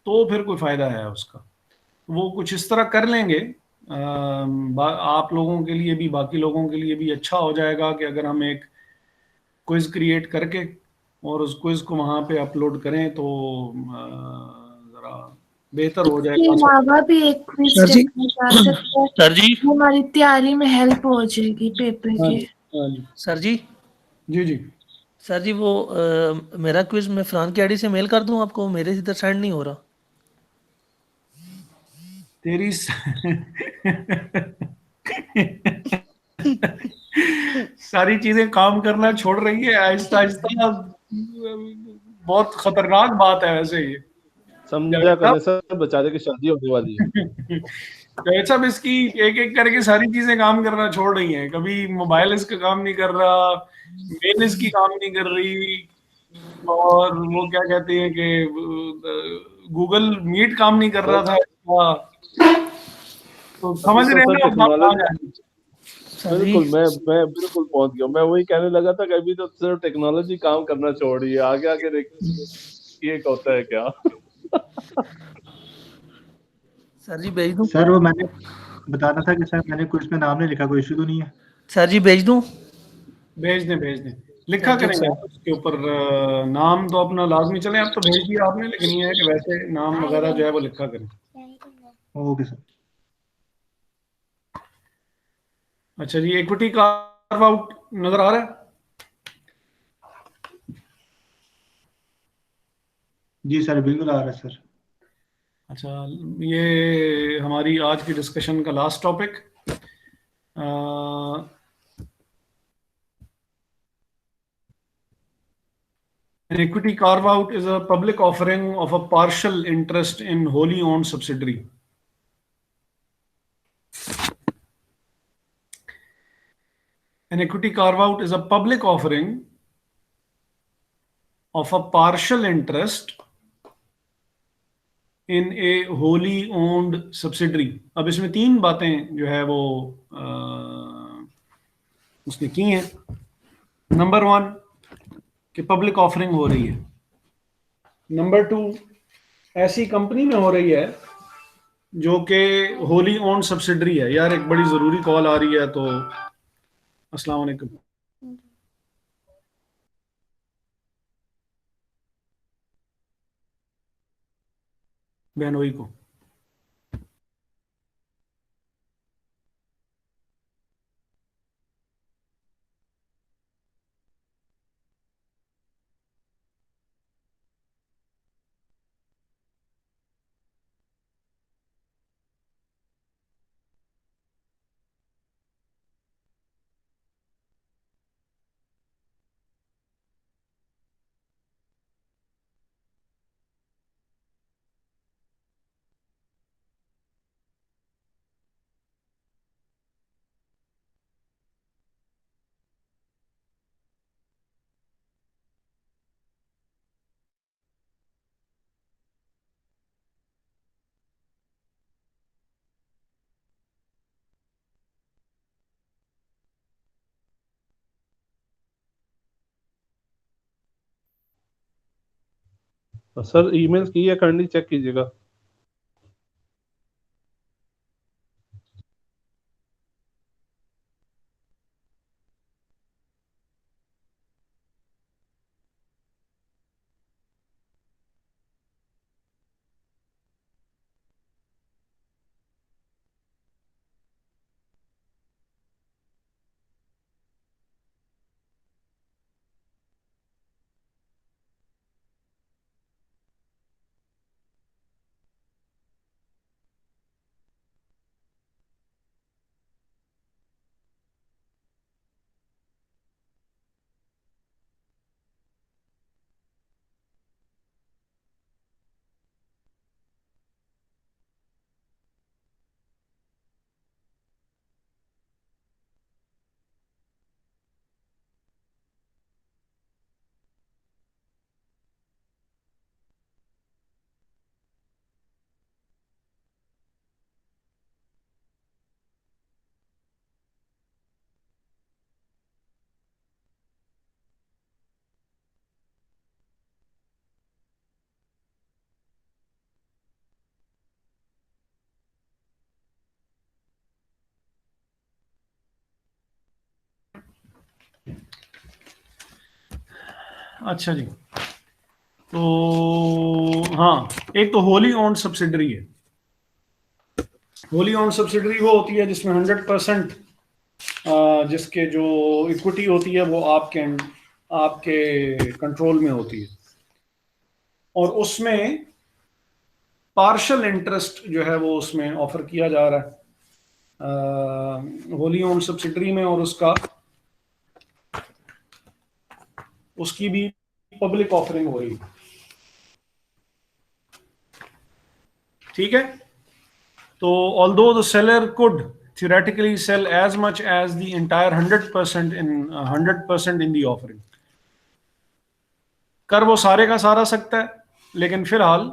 S2: तो फिर कोई फायदा है उसका। वो कुछ इस तरह कर लेंगे, आप लोगों के लिए भी, बाकी लोगों के लिए भी अच्छा हो जाएगा कि अगर हम एक क्विज क्रिएट करके और उस क्विज को वहां पे अपलोड करें तो जरा बेहतर हो
S13: इसके
S2: जाएगा।
S13: अलावा भी एक क्विज
S3: सर जी,
S13: रखा जा सकता है,
S3: सर जी,
S13: हमारी तैयारी में हेल्प हो जाएगी पेपर
S2: हाँ
S13: के।
S2: जी, हाँ जी,
S3: सर जी,
S2: जी जी।
S3: सर जी, वो मेरा क्विज मैं फरहान की आईडी से मेल कर दूं आपको, मेरे इधर सेंड नहीं हो रहा।
S2: तेरी सारी चीजें काम करना छोड़ रही है आहिस्ता आहिस्ता। बहुत खतरनाक बात है वैसे ये।
S4: समझा
S2: जावेद
S4: करें
S2: साहब,
S4: सर, बेचारे की शादी होने वाली है।
S2: जावेद साहब, इसकी एक एक करके सारी चीजें काम करना छोड़ रही हैं। कभी मोबाइल इसका काम नहीं कर रहा, मेल इसकी काम नहीं कर रही, और वो क्या कहते हैं कि गूगल मीट काम नहीं कर रहा
S4: सर
S2: था इसका। तो
S4: अभी
S2: समझ
S4: तो
S2: रहे हैं
S4: सर
S2: ना अब बात कहाँ
S4: टेक्नोलॉजी,
S2: जा रही है।
S3: सर जी,
S4: बिल्कुल मैं बिल्कुल पहुंच गया। मैं वही कहने लगा था कि अभी तो सिर्फ टेक्नोलॉजी काम करना छोड़ रही है, आगे आगे देखिए ये होता है क्या।
S3: सर जी भेज दूं,
S1: सर वो मैंने बताना था कि सर मैंने कुछ में नाम नहीं लिखा, कोई इशू तो नहीं है?
S3: सर जी भेज दूं।
S2: भेज दें, भेज दें, लिखा
S3: थैंक यू
S2: करेंगे
S3: सर।
S2: आप उसके ऊपर। नाम तो अपना लाजमी चले, आप तो भेज दिया आपने, लेकिन ये है कि वैसे नाम वगैरह जो है वो लिखा करें।
S1: Okay sir.
S2: अच्छा जी, इक्विटी कार्व आउट नजर आ रहा है?
S1: जी सर, बिल्कुल आ रहा है सर।
S2: अच्छा, ये हमारी आज की डिस्कशन का last topic. An equity carve out is a public offering of a partial interest in wholly owned subsidiary. An equity carve out is a public offering of a partial interest in a wholly owned subsidiary. अब इसमें तीन बातें जो है वो उसने की हैं। नंबर वन, कि पब्लिक ऑफरिंग हो रही है। नंबर टू, ऐसी कंपनी में हो रही है जो कि होली ओन्ड सब्सिडरी है। यार एक बड़ी ज़रूरी कॉल आ रही है, तो अस्सलाम वालेकुम। बहनोई को
S4: तो सर ईमेल की या करनी, चेक कीजिएगा।
S2: अच्छा जी, तो हाँ, एक तो होली ओन्ड सब्सिडरी है। होली ओन्ड सब्सिडरी वो होती है जिसमें 100% जिसके जो इक्विटी होती है वो आपके कंट्रोल में होती है, और उसमें पार्शल इंटरेस्ट जो है वो उसमें ऑफर किया जा रहा है होली ओन्ड सब्सिडरी में, और उसकी भी पब्लिक ऑफरिंग हो रही है। ठीक है, तो although the seller could theoretically sell as much as the entire 100% in the offering, कर वो सारे का सारा सकता है, लेकिन फिलहाल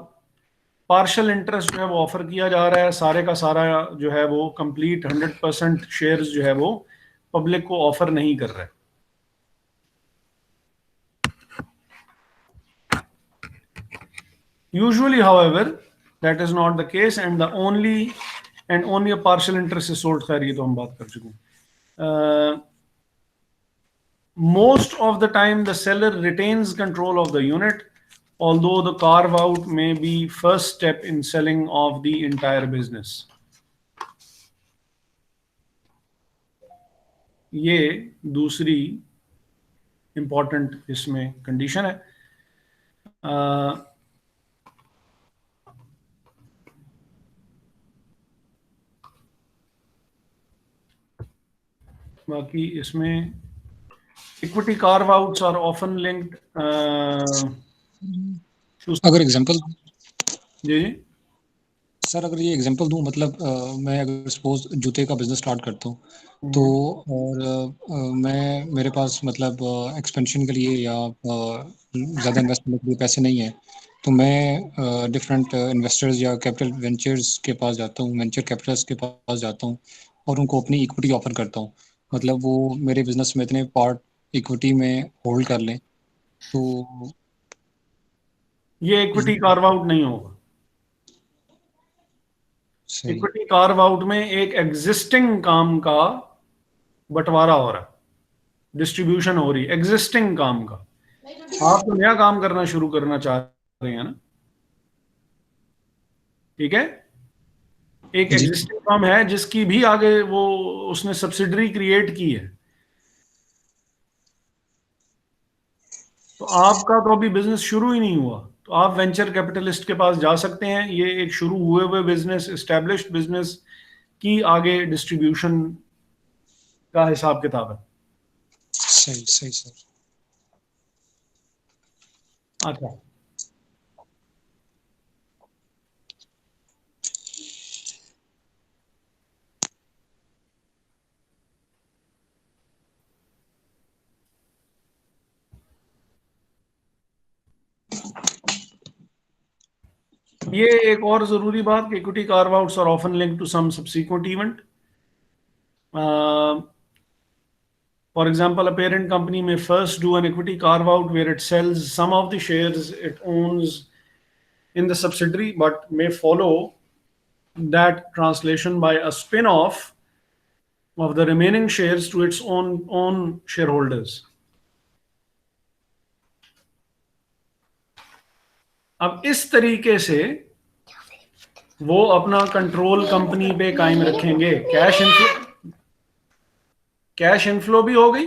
S2: पार्शल इंटरेस्ट जो है वो ऑफर किया जा रहा है। सारे का सारा जो है वो कंप्लीट 100% शेयर्स जो है वो पब्लिक को ऑफर नहीं कर रहा है। Usually, however, that is not the case, and only a partial interest is sold. खैर ये तो हम बात कर चुके हैं। Most of the time, the seller retains control of the unit, although the carve out may be first step in selling of the entire business. ये दूसरी important इसमें condition है। बाकी इसमें equity carve outs are often linked.
S14: अगर example
S2: जी
S14: sir, अगर ये एग्जांपल दूं, मतलब मैं अगर सपोज जूते का बिजनेस स्टार्ट करता हूं तो, और मेरे पास मतलब एक्सपेंशन के लिए या ज़्यादा इन्वेस्टमेंट के लिए पैसे नहीं है, तो मैं डिफरेंट इन्वेस्टर्स या कैपिटल वेंचर्स के पास जाता हूं, वेंचर कैपिटलिस्ट के पास जाता हूं और उनको अपनी इक्विटी ऑफर करता हूं। मतलब वो मेरे बिजनेस में इतने पार्ट इक्विटी में होल्ड कर लें, तो
S2: ये इक्विटी कार्व आउट नहीं होगा। इक्विटी कार्व आउट में एक एग्जिस्टिंग काम का बंटवारा हो रहा है, डिस्ट्रीब्यूशन हो रही है एग्जिस्टिंग काम का। आप तो नया काम करना शुरू करना चाह रहे हैं ना, ठीक है। एक एग्जिस्टिंग फर्म है जिसकी भी आगे वो उसने सब्सिडरी क्रिएट की है, तो आपका तो अभी बिजनेस शुरू ही नहीं हुआ, तो आप वेंचर कैपिटलिस्ट के पास जा सकते हैं। ये एक शुरू हुए बिजनेस, एस्टेब्लिश्ड बिजनेस की आगे डिस्ट्रीब्यूशन का हिसाब किताब है।
S14: सही सही सर।
S2: अच्छा, ये एक और जरूरी बात कि equity carve outs are often linked to some subsequent event. For example, a parent company may first do an equity carve out where it sells some of the shares it owns in the subsidiary, but may follow that translation by a spin-off of the remaining shares to its own shareholders. अब इस तरीके से वो अपना control company पे कायम रखेंगे। Cash inflow भी हो गई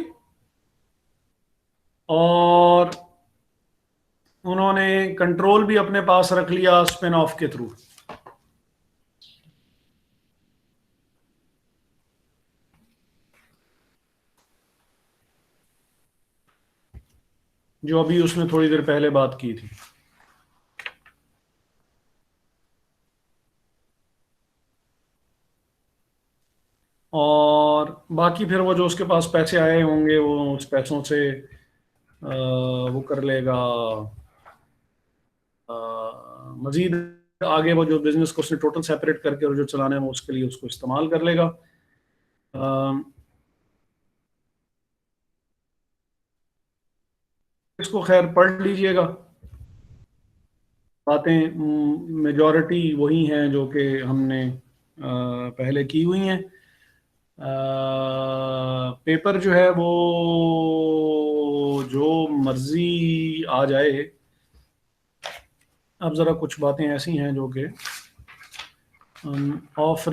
S2: और उन्होंने कंट्रोल भी अपने पास रख लिया स्पिन ऑफ के थ्रू। जो अभी उसने थोड़ी देर पहले बात की थी। और बाकी फिर वो जो उसके पास पैसे आए होंगे वो उस पैसों से वो कर लेगा मजीद आगे, वो जो बिजनेस को उसने टोटल सेपरेट करके और जो चलाना है वो उसके लिए उसको इस्तेमाल कर लेगा। इसको खैर पढ़ लीजिएगा, बातें मेजॉरिटी वही हैं जो कि हमने पहले की हुई हैं। पेपर जो है वो जो मर्जी आ जाए। अब ज़रा कुछ बातें ऐसी हैं जो कि ऑफ